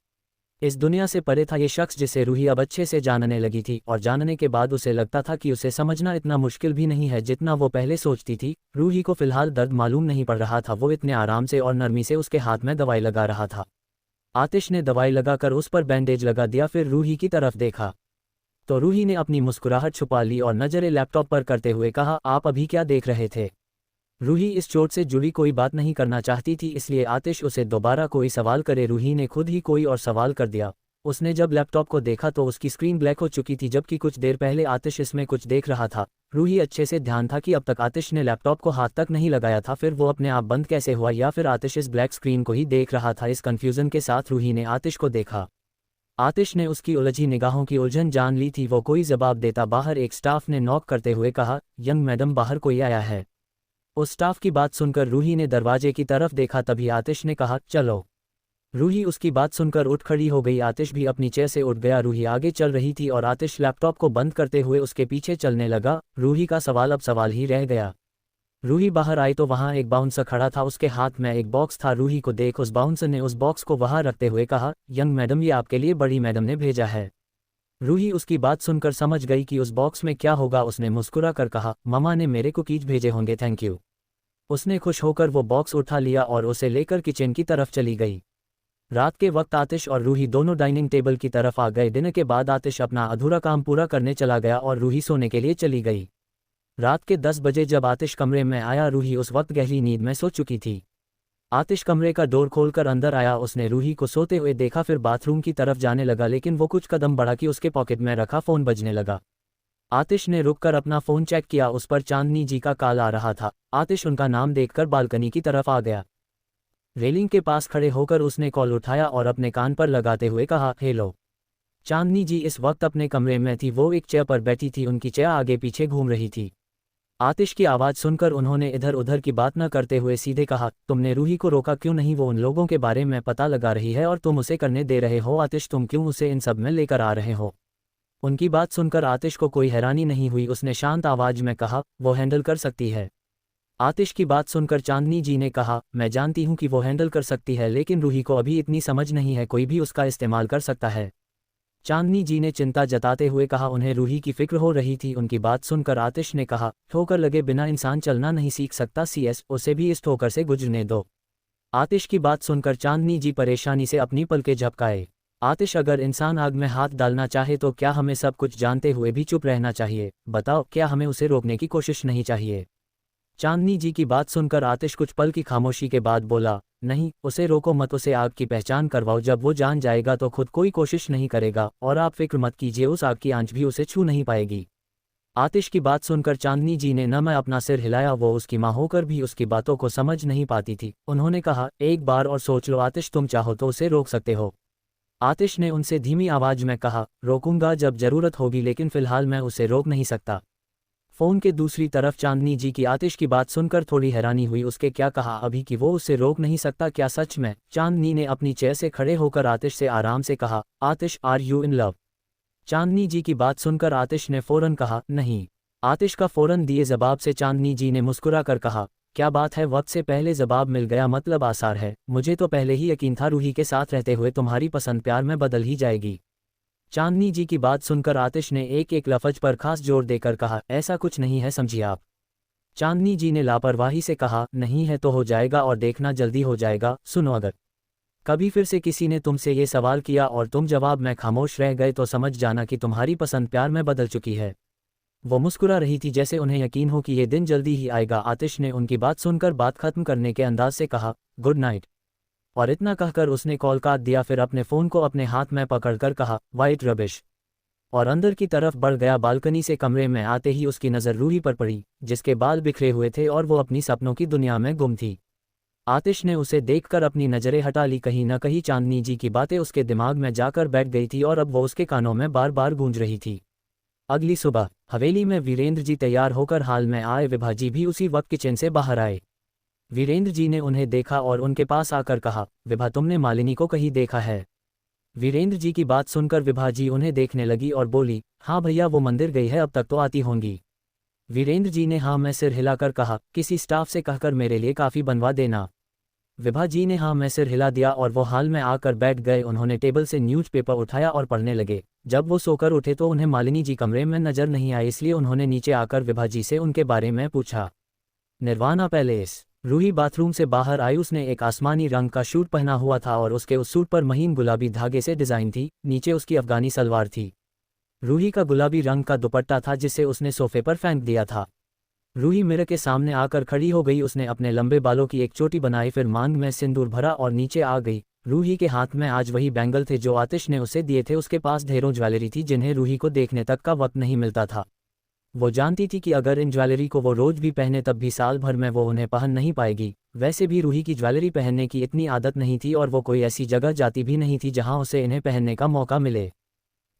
इस दुनिया से परे था ये शख्स जिसे रूही अब अच्छे से जानने लगी थी, और जानने के बाद उसे लगता था कि उसे समझना इतना मुश्किल भी नहीं है जितना वो पहले सोचती थी। रूही को फिलहाल दर्द मालूम नहीं पड़ रहा था। वो इतने आराम से और नरमी से उसके हाथ में दवाई लगा रहा था। आतिश ने दवाई लगाकर उस पर बैंडेज लगा दिया, फिर रूही की तरफ देखा तो रूही ने अपनी मुस्कुराहट छुपा ली और नज़रें लैपटॉप पर करते हुए कहा, आप अभी क्या देख रहे थे? रूही इस चोट से जुड़ी कोई बात नहीं करना चाहती थी, इसलिए आतिश उसे दोबारा कोई सवाल करे। रूही ने खुद ही कोई और सवाल कर दिया। उसने जब लैपटॉप को देखा तो उसकी स्क्रीन ब्लैक हो चुकी थी, जबकि कुछ देर पहले आतिश इसमें कुछ देख रहा था। रूही अच्छे से ध्यान था कि अब तक आतिश ने लैपटॉप को हाथ तक नहीं लगाया था, फिर वो अपने आप बंद कैसे हुआ, या फिर आतिश इस ब्लैक स्क्रीन को ही देख रहा था। इस कन्फ्यूज़न के साथ रूही ने आतिश को देखा। आतिश ने उसकी उलझी निगाहों की उलझन जान ली थी। वो कोई जवाब देता बाहर एक स्टाफ ने नॉक करते हुए कहा, यंग मैडम बाहर कोई आया है। उस स्टाफ की बात सुनकर रूही ने दरवाजे की तरफ देखा, तभी आतिश ने कहा, चलो। रूही उसकी बात सुनकर उठ खड़ी हो गई। आतिश भी अपनी चेयर से उठ गया। रूही आगे चल रही थी और आतिश लैपटॉप को बंद करते हुए उसके पीछे चलने लगा। रूही का सवाल अब सवाल ही रह गया। रूही बाहर आई तो वहां एक बाउंसर खड़ा था, उसके हाथ में एक बॉक्स था। रूही को देख उस बाउंसर ने उस बॉक्स को वहां रखते हुए कहा, यंग मैडम ये आपके लिए बड़ी मैडम ने भेजा है। रूही उसकी बात सुनकर समझ गई कि उस बॉक्स में क्या होगा। उसने मुस्कुरा कर कहा, ममा ने मेरे कुकीज भेजे होंगे, थैंक यू। उसने खुश होकर वो बॉक्स उठा लिया और उसे लेकर किचन की तरफ चली गई। रात के वक्त आतिश और रूही दोनों डाइनिंग टेबल की तरफ आ गए। डिनर के बाद आतिश अपना अधूरा काम पूरा करने चला गया और रूही सोने के लिए चली गई। रात के 10 बजे जब आतिश कमरे में आया, रूही उस वक्त गहरी नींद में सो चुकी थी। आतिश कमरे का डोर खोलकर अंदर आया। उसने रूही को सोते हुए देखा, फिर बाथरूम की तरफ जाने लगा, लेकिन वो कुछ कदम बढ़ा कि उसके पॉकेट में रखा फ़ोन बजने लगा। आतिश ने रुककर अपना फ़ोन चेक किया, उस पर चांदनी जी का कॉल आ रहा था। आतिश उनका नाम देखकर बालकनी की तरफ आ गया। रेलिंग के पास खड़े होकर उसने कॉल उठाया और अपने कान पर लगाते हुए कहा, हेलो। चांदनी जी इस वक्त अपने कमरे में थी। वो एक चेयर पर बैठी थी, उनकी चेयर आगे पीछे घूम रही थी। आतिश की आवाज़ सुनकर उन्होंने इधर उधर की बात न करते हुए सीधे कहा, तुमने रूही को रोका क्यों नहीं? वो उन लोगों के बारे में पता लगा रही है और तुम उसे करने दे रहे हो। आतिश, तुम क्यों उसे इन सब में लेकर आ रहे हो? उनकी बात सुनकर आतिश को कोई हैरानी नहीं हुई। उसने शांत आवाज में कहा, वो हैंडल कर सकती है। आतिश की बात सुनकर चांदनी जी ने कहा, मैं जानती हूँ कि वो हैंडल कर सकती है, लेकिन रूही को अभी इतनी समझ नहीं है, कोई भी उसका इस्तेमाल कर सकता है। चांदनी जी ने चिंता जताते हुए कहा, उन्हें रूही की फिक्र हो रही थी। उनकी बात सुनकर आतिश ने कहा, ठोकर लगे बिना इंसान चलना नहीं सीख सकता। सीएस, उसे भी इस ठोकर से गुजरने दो। आतिश की बात सुनकर चांदनी जी परेशानी से अपनी पलकें झपकाए। आतिश, अगर इंसान आग में हाथ डालना चाहे तो क्या हमें सब कुछ जानते हुए भी चुप रहना चाहिए? बताओ, क्या हमें उसे रोकने की कोशिश नहीं चाहिए? चांदनी जी की बात सुनकर आतिश कुछ पल की खामोशी के बाद बोला, नहीं, उसे रोको मत, उसे आग की पहचान करवाओ। जब वो जान जाएगा तो खुद कोई कोशिश नहीं करेगा, और आप फिक्र मत कीजिए, उस आग की आंच भी उसे छू नहीं पाएगी। आतिश की बात सुनकर चांदनी जी ने न अपना सिर हिलाया। वो उसकी माँ होकर भी उसकी बातों को समझ नहीं पाती थी। उन्होंने कहा, एक बार और सोच लो आतिश, तुम चाहो तो उसे रोक सकते हो। आतिश ने उनसे धीमी आवाज में कहा, रोकूंगा जब जरूरत होगी, लेकिन फिलहाल मैं उसे रोक नहीं सकता। फोन के दूसरी तरफ चांदनी जी की आतिश की बात सुनकर थोड़ी हैरानी हुई। उसके क्या कहा अभी कि वो उसे रोक नहीं सकता? क्या सच में? चांदनी ने अपनी चेयर से खड़े होकर आतिश से आराम से कहा, आतिश, आर यू इन लव? चांदनी जी की बात सुनकर आतिश ने फौरन कहा, नहीं। आतिश का फौरन दिए जवाब से चांदनी जी ने मुस्कुरा कर कहा, क्या बात है, वक्त से पहले जवाब मिल गया, मतलब आसार है। मुझे तो पहले ही यकीन था रूही के साथ रहते हुए तुम्हारी पसंद प्यार में बदल ही जाएगी। चांदनी जी की बात सुनकर आतिश ने एक एक लफ्ज पर खास जोर देकर कहा, ऐसा कुछ नहीं है, समझिए आप। चांदनी जी ने लापरवाही से कहा, नहीं है तो हो जाएगा, और देखना जल्दी हो जाएगा। सुनो, अगर कभी फिर से किसी ने तुमसे ये सवाल किया और तुम जवाब में खामोश रह गए तो समझ जाना कि तुम्हारी पसंद प्यार में बदल चुकी है। वो मुस्कुरा रही थी जैसे उन्हें यकीन हो कि ये दिन जल्दी ही आएगा। आतिश ने उनकी बात सुनकर बात खत्म करने के अंदाज से कहा, गुड नाइट। और इतना कहकर उसने कॉल काट दिया, फिर अपने फ़ोन को अपने हाथ में पकड़कर कहा, वाइट रबिश, और अंदर की तरफ बढ़ गया। बालकनी से कमरे में आते ही उसकी नज़र रूही पर पड़ी, जिसके बाल बिखरे हुए थे और वो अपनी सपनों की दुनिया में गुम थी। आतिश ने उसे देखकर अपनी नज़रें हटा ली। कहीं न कहीं चांदनी जी की बातें उसके दिमाग में जाकर बैठ गई थी और अब वो उसके कानों में बार बार गूंज रही थी। अगली सुबह हवेली में वीरेंद्र जी तैयार होकर हाल में आए। विभा जी भी उसी वक्त किचन से बाहर आए। वीरेंद्र जी ने उन्हें देखा और उनके पास आकर कहा, विभा, तुमने मालिनी को कहीं देखा है? वीरेंद्र जी की बात सुनकर विभा जी उन्हें देखने लगी और बोली, हाँ भैया, वो मंदिर गई है, अब तक तो आती होंगी। वीरेंद्र जी ने हाँ में सिर हिलाकर कहा, किसी स्टाफ से कहकर मेरे लिए काफ़ी बनवा देना। विभा जी ने हाँ में सिर हिला दिया और वो हाल में आकर बैठ गए। उन्होंने टेबल से न्यूज़पेपर उठाया और पढ़ने लगे। जब वो सोकर उठे तो उन्हें मालिनी जी कमरे में नजर नहीं आई, इसलिए उन्होंने नीचे आकर विभा जी से उनके बारे में पूछा। निर्वाणा पैलेस। रूही बाथरूम से बाहर आई। उसने एक आसमानी रंग का सूट पहना हुआ था और उसके उस सूट पर महीन गुलाबी धागे से डिज़ाइन थी। नीचे उसकी अफगानी सलवार थी। रूही का गुलाबी रंग का दुपट्टा था जिसे उसने सोफे पर फेंक दिया था। रूही मिरर के सामने आकर खड़ी हो गई। उसने अपने लंबे बालों की एक चोटी बनाई, फिर मांग में सिंदूर भरा और नीचे आ गई। रूही के हाथ में आज वही बैंगल थे जो आतिश ने उसे दिए थे। उसके पास ढेरों ज्वेलरी थी जिन्हें रूही को देखने तक का वक्त नहीं मिलता था। वो जानती थी कि अगर इन ज्वेलरी को वो रोज भी पहने तब भी साल भर में वो उन्हें पहन नहीं पाएगी। वैसे भी रूही की ज्वेलरी पहनने की इतनी आदत नहीं थी और वो कोई ऐसी जगह जाती भी नहीं थी जहां उसे इन्हें पहनने का मौका मिले,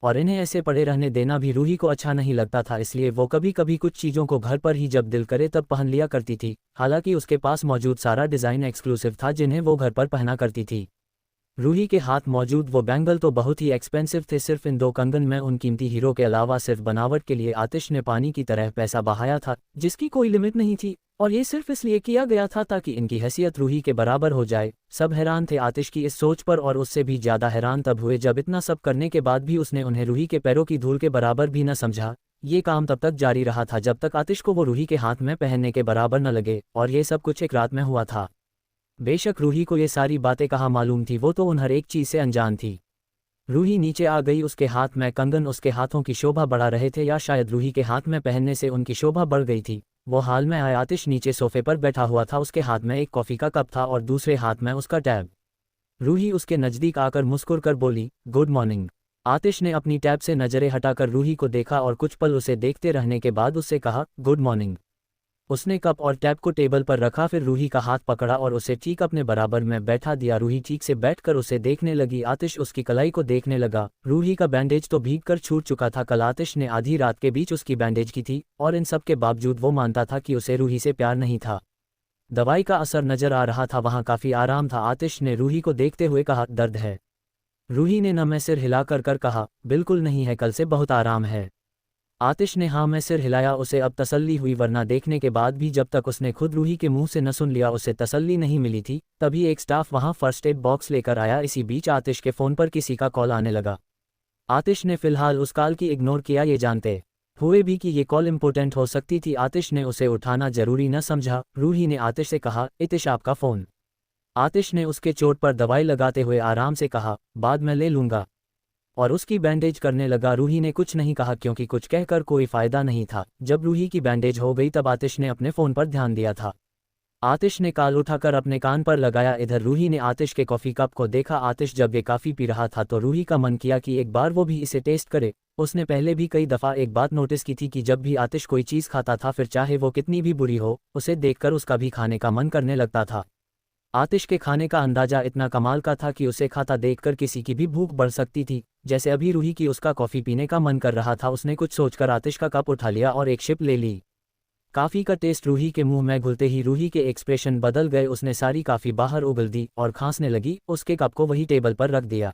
और इन्हें ऐसे पड़े रहने देना भी रूही को अच्छा नहीं लगता था। इसलिए वो कभी कभी कुछ चीज़ों को घर पर ही जब दिल करे तब पहन लिया करती थी। हालांकि उसके पास मौजूद सारा डिज़ाइन एक्सक्लूसिव था जिन्हें वो घर पर पहना करती थी। रूही के हाथ मौजूद वो बैंगल तो बहुत ही एक्सपेंसिव थे। सिर्फ इन 2 कंगन में उन कीमती हीरो के अलावा सिर्फ बनावट के लिए आतिश ने पानी की तरह पैसा बहाया था जिसकी कोई लिमिट नहीं थी। और ये सिर्फ इसलिए किया गया था ताकि इनकी हैसियत रूही के बराबर हो जाए। सब हैरान थे आतिश की इस सोच पर, और उससे भी ज़्यादा हैरान तब हुए जब इतना सब करने के बाद भी उसने उन्हें रूही के पैरों की धूल के बराबर भी न समझा। ये काम तब तक जारी रहा था जब तक आतिश को वो रूही के हाथ में पहनने के बराबर न लगे, और ये सब कुछ एक रात में हुआ था। बेशक रूही को ये सारी बातें कहाँ मालूम थी, वो तो उन हर एक चीज़ से अनजान थी। रूही नीचे आ गई, उसके हाथ में कंगन उसके हाथों की शोभा बढ़ा रहे थे, या शायद रूही के हाथ में पहनने से उनकी शोभा बढ़ गई थी। वो हाल में आया आतिश नीचे सोफे पर बैठा हुआ था, उसके हाथ में एक कॉफ़ी का कप था और दूसरे हाथ में उसका टैब। रूही उसके नज़दीक आकर मुस्कुर कर बोली, गुड मॉर्निंग। आतिश ने अपनी टैब से नज़रें हटाकर रूही को देखा और कुछ पल उसे देखते रहने के बाद उससे कहा, गुड मॉर्निंग। उसने कप और टैब को टेबल पर रखा, फिर रूही का हाथ पकड़ा और उसे ठीक अपने बराबर में बैठा दिया। रूही ठीक से बैठकर उसे देखने लगी। आतिश उसकी कलाई को देखने लगा। रूही का बैंडेज तो भीगकर छूट चुका था। कल आतिश ने आधी रात के बीच उसकी बैंडेज की थी, और इन सब के बावजूद वो मानता था कि उसे रूही से प्यार नहीं था। दवाई का असर नजर आ रहा था, वहाँ काफ़ी आराम था। आतिश ने रूही को देखते हुए कहा, दर्द है? रूही ने नम सिर हिलाकर कहा, बिल्कुल नहीं है, कल से बहुत आराम है। आतिश ने हाँ में सिर हिलाया। उसे अब तसल्ली हुई, वरना देखने के बाद भी जब तक उसने खुद रूही के मुंह से न सुन लिया उसे तसल्ली नहीं मिली थी। तभी एक स्टाफ वहां फर्स्ट एड बॉक्स लेकर आया। इसी बीच आतिश के फ़ोन पर किसी का कॉल आने लगा। आतिश ने फिलहाल उस कॉल की इग्नोर किया, ये जानते हुए भी कि ये कॉल इंपॉर्टेंट हो सकती थी। आतिश ने उसे उठाना जरूरी न समझा। रूही ने आतिश से कहा, इतिश आपका फ़ोन। आतिश ने उसके चोट पर दवाई लगाते हुए आराम से कहा, बाद में ले लूँगा, और उसकी बैंडेज करने लगा। रूही ने कुछ नहीं कहा क्योंकि कुछ कहकर कोई फ़ायदा नहीं था। जब रूही की बैंडेज हो गई तब आतिश ने अपने फ़ोन पर ध्यान दिया था। आतिश ने कॉल उठाकर अपने कान पर लगाया। इधर रूही ने आतिश के कॉफ़ी कप को देखा। आतिश जब ये काफ़ी पी रहा था तो रूही का मन किया कि एक बार वो भी इसे टेस्ट करे। उसने पहले भी कई दफ़ा एक बात नोटिस की थी कि जब भी आतिश कोई चीज़ खाता था, फिर चाहे वो कितनी भी बुरी हो, उसे देखकर उसका भी खाने का मन करने लगता था। आतिश के खाने का अंदाज़ा इतना कमाल का था कि उसे खाता देखकर किसी की भी भूख बढ़ सकती थी। जैसे अभी रूही की उसका कॉफ़ी पीने का मन कर रहा था। उसने कुछ सोचकर आतिश का कप उठा लिया और एक शिप ले ली। काफ़ी का टेस्ट रूही के मुंह में घुलते ही रूही के एक्सप्रेशन बदल गए। उसने सारी काफ़ी बाहर उगल दी और खांसने लगी। उसके कप को वही टेबल पर रख दिया।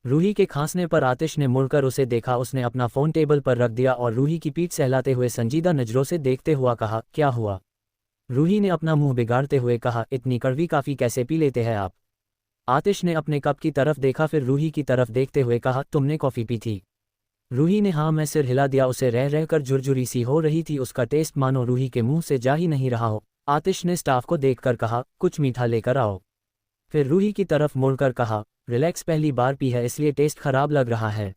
रूही के खांसने पर आतिश ने मुड़कर उसे देखा। उसने अपना फ़ोन टेबल पर रख दिया और रूही की पीठ सहलाते हुए संजीदा नज़रों से देखते हुआ कहा, क्या हुआ? रूही ने अपना मुंह बिगाड़ते हुए कहा, इतनी कड़वी काफ़ी कैसे पी लेते हैं आप? आतिश ने अपने कप की तरफ देखा, फिर रूही की तरफ देखते हुए कहा, तुमने कॉफ़ी पी थी? रूही ने हाँ में सिर हिला दिया। उसे रह रहकर झुरझुरी सी हो रही थी। उसका टेस्ट मानो रूही के मुंह से जा ही नहीं रहा हो। आतिश ने स्टाफ को देखकर कहा, कुछ मीठा लेकर आओ। फिर रूही की तरफ मुड़कर कहा, रिलैक्स, पहली बार पी है इसलिए टेस्ट खराब लग रहा है।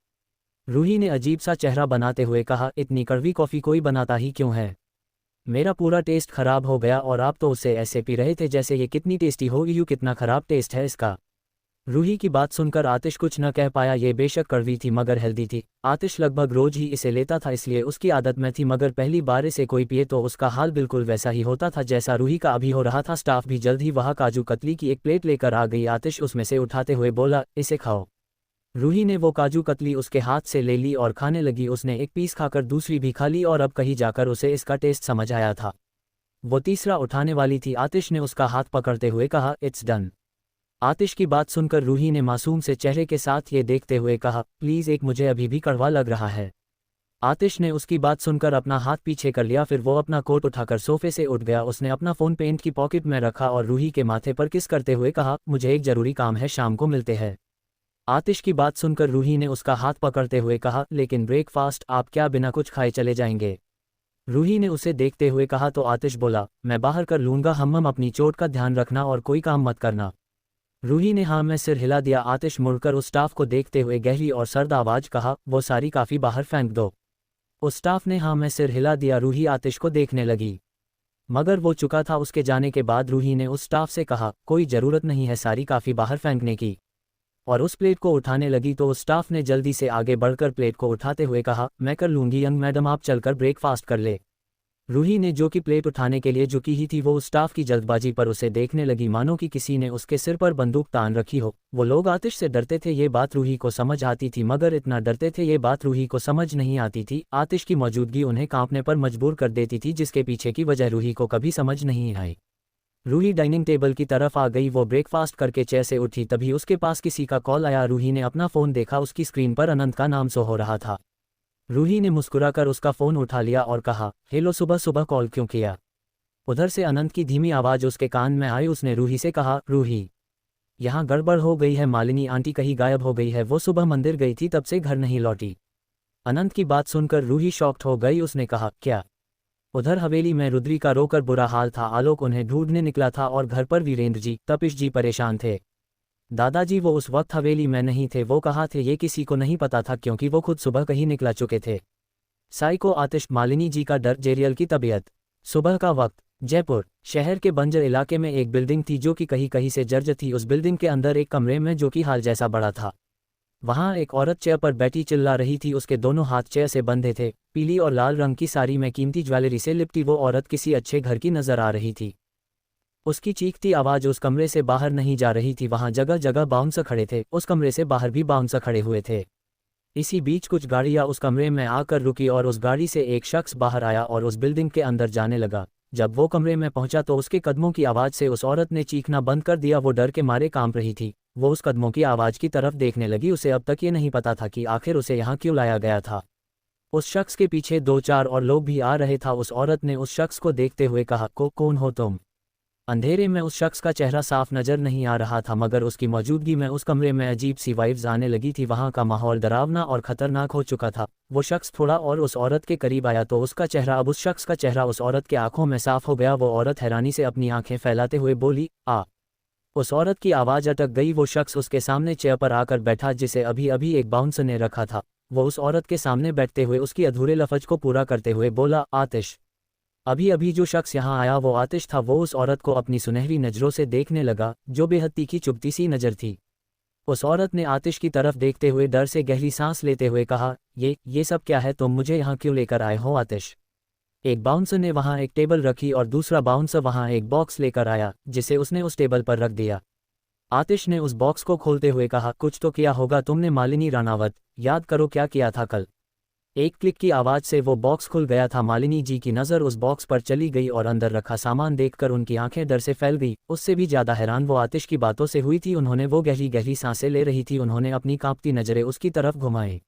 रूही ने अजीब सा चेहरा बनाते हुए कहा, इतनी कड़वी कॉफ़ी कोई बनाता ही क्यों है? मेरा पूरा टेस्ट खराब हो गया और आप तो उसे ऐसे पी रहे थे जैसे ये कितनी टेस्टी होगी। यूँ कितना खराब टेस्ट है इसका। रूही की बात सुनकर आतिश कुछ न कह पाया। ये बेशक कड़वी थी मगर हेल्दी थी। आतिश लगभग रोज ही इसे लेता था इसलिए उसकी आदत में थी, मगर पहली बार इसे कोई पिए तो उसका हाल बिल्कुल वैसा ही होता था जैसा रूही का अभी हो रहा था। स्टाफ भी जल्द ही वहाँ काजू कतली की एक प्लेट लेकर आ गई। आतिश उसमें से उठाते हुए बोला, इसे खाओ। रूही ने वो काजू कतली उसके हाथ से ले ली और खाने लगी। उसने एक पीस खाकर दूसरी भी खा ली और अब कहीं जाकर उसे इसका टेस्ट समझ आया था। वो तीसरा उठाने वाली थी। आतिश ने उसका हाथ पकड़ते हुए कहा, इट्स डन। आतिश की बात सुनकर रूही ने मासूम से चेहरे के साथ ये देखते हुए कहा, प्लीज़ एक, मुझे अभी भी कड़वा लग रहा है। आतिश ने उसकी बात सुनकर अपना हाथ पीछे कर लिया, फिर वो अपना कोट उठाकर सोफे से उठ गया। उसने अपना फ़ोन पेंट की पॉकेट में रखा और रूही के माथे पर किस करते हुए कहा, मुझे एक ज़रूरी काम है, शाम को मिलते हैं। आतिश की बात सुनकर रूही ने उसका हाथ पकड़ते हुए कहा, लेकिन ब्रेकफास्ट आप क्या बिना कुछ खाए चले जाएंगे? रूही ने उसे देखते हुए कहा तो आतिश बोला, मैं बाहर कर लूँगा, हम अपनी चोट का ध्यान रखना और कोई काम मत करना। रूही ने हाँ में सिर हिला दिया। आतिश मुड़कर उस स्टाफ को देखते हुए गहरी और सर्द आवाज कहा, वो सारी काफ़ी बाहर फेंक दो। उस स्टाफ ने हाँ में सिर हिला दिया। रूही आतिश को देखने लगी, मगर वो चुका था। उसके जाने के बाद रूही ने उस स्टाफ से कहा, कोई ज़रूरत नहीं है सारी काफ़ी बाहर फेंकने की, और उस प्लेट को उठाने लगी तो उस स्टाफ ने जल्दी से आगे बढ़कर प्लेट को उठाते हुए कहा, मैं कर लूँगी यंग मैडम, आप चलकर ब्रेकफास्ट कर ले। रूही ने जो कि प्लेट उठाने के लिए झुकी ही थी, वो उस स्टाफ की जल्दबाजी पर उसे देखने लगी मानो कि किसी ने उसके सिर पर बंदूक तान रखी हो। वो लोग आतिश से डरते थे, ये बात रूही को समझ आती थी, मगर इतना डरते थे ये बात रूही को समझ नहीं आती थी। आतिश की मौजूदगी उन्हें कांपने पर मजबूर कर देती थी, जिसके पीछे की वजह रूही को कभी समझ नहीं आई। रूही डाइनिंग टेबल की तरफ आ गई। वो ब्रेकफास्ट करके चेयर से उठी, तभी उसके पास किसी का कॉल आया। रूही ने अपना फ़ोन देखा, उसकी स्क्रीन पर अनंत का नाम शो हो रहा था। रूही ने मुस्कुराकर उसका फ़ोन उठा लिया और कहा, हेलो, सुबह सुबह कॉल क्यों किया? उधर से अनंत की धीमी आवाज़ उसके कान में आई। उसने रूही से कहा, रूही, यहाँ गड़बड़ हो गई है, मालिनी आंटी कहीं गायब हो गई है, वो सुबह मंदिर गई थी तब से घर नहीं लौटी। अनंत की बात सुनकर रूही शॉक्ड हो गई। उसने कहा, क्या? उधर हवेली में रुद्री का रोकर बुरा हाल था। आलोक उन्हें ढूंढने निकला था और घर पर वीरेंद्र जी, तपिश जी परेशान थे। दादाजी वो उस वक्त हवेली में नहीं थे। वो कहाँ थे ये किसी को नहीं पता था क्योंकि वो खुद सुबह कहीं निकला चुके थे। साइको आतिश, मालिनी जी का डर, जेरियल की तबीयत। सुबह का वक्त, जयपुर शहर के बंजर इलाके में एक बिल्डिंग थी जो कि कहीं कहीं से जर्जर थी। उस बिल्डिंग के अंदर एक कमरे में जो कि हाल जैसा बड़ा था, वहां एक औरत चेयर पर बैठी चिल्ला रही थी। उसके दोनों हाथ चेयर से बंधे थे। पीली और लाल रंग की साड़ी में कीमती ज्वेलरी से लिपटी वो औरत किसी अच्छे घर की नजर आ रही थी। उसकी चीखती आवाज उस कमरे से बाहर नहीं जा रही थी। वहां जगह जगह बाउंसर खड़े थे। उस कमरे से बाहर भी बाउंसर खड़े हुए थे। इसी बीच कुछ गाड़ियां उस कमरे में आकर रुकी और उस गाड़ी से एक शख्स बाहर आया और उस बिल्डिंग के अंदर जाने लगा। जब वो कमरे में पहुंचा तो उसके कदमों की आवाज से उस औरत ने चीखना बंद कर दिया। वो डर के मारे कांप रही थी। वो उस कदमों की आवाज की तरफ देखने लगी। उसे अब तक ये नहीं पता था कि आखिर उसे यहाँ क्यों लाया गया था। उस शख्स के पीछे 2-4 और लोग भी आ रहे था। उस औरत ने उस शख्स को देखते हुए कहा, कौन हो तुम? अंधेरे में उस शख्स का चेहरा साफ नजर नहीं आ रहा था, मगर उसकी मौजूदगी में उस कमरे में अजीब सी वाइब्स आने लगी थी। वहां का माहौल डरावना और खतरनाक हो चुका था। वो शख्स थोड़ा और उस औरत के करीब आया तो उसका चेहरा, अब उस शख्स का चेहरा उस औरत के आंखों में साफ हो गया। वो औरत हैरानी से अपनी आंखें फैलाते हुए बोली, आ। उस औरत की आवाज अटक गई। वो शख्स उसके सामने चेयर पर आकर बैठा जिसे अभी अभी एक बाउंसर ने रखा था। वो उस औरत के सामने बैठते हुए उसकी अधूरे लफ्ज को पूरा करते हुए बोला, आतिश। अभी अभी जो शख्स यहाँ आया वो आतिश था। वो उस औरत को अपनी सुनहरी नजरों से देखने लगा जो बेहद तीखी चुभती सी नजर थी। उस औरत ने आतिश की तरफ देखते हुए डर से गहरी सांस लेते हुए कहा, ये सब क्या है? तुम मुझे यहाँ क्यों लेकर आए हो आतिश? एक बाउंसर ने वहां एक टेबल रखी और दूसरा बाउंसर वहां एक बॉक्स लेकर आया जिसे उसने उस टेबल पर रख दिया। आतिश ने उस बॉक्स को खोलते हुए कहा, कुछ तो किया होगा तुमने मालिनी रानावत, याद करो क्या किया था कल। एक क्लिक की आवाज से वो बॉक्स खुल गया था। मालिनी जी की नज़र उस बॉक्स पर चली गई और अंदर रखा सामान देखकर उनकी आंखें डर से फैल गई। उससे भी ज्यादा हैरान वो आतिश की बातों से हुई थी। उन्होंने वो गहरी गहरी सांसें ले रही थी। उन्होंने अपनी कांपती नजरें उसकी तरफ घुमाई।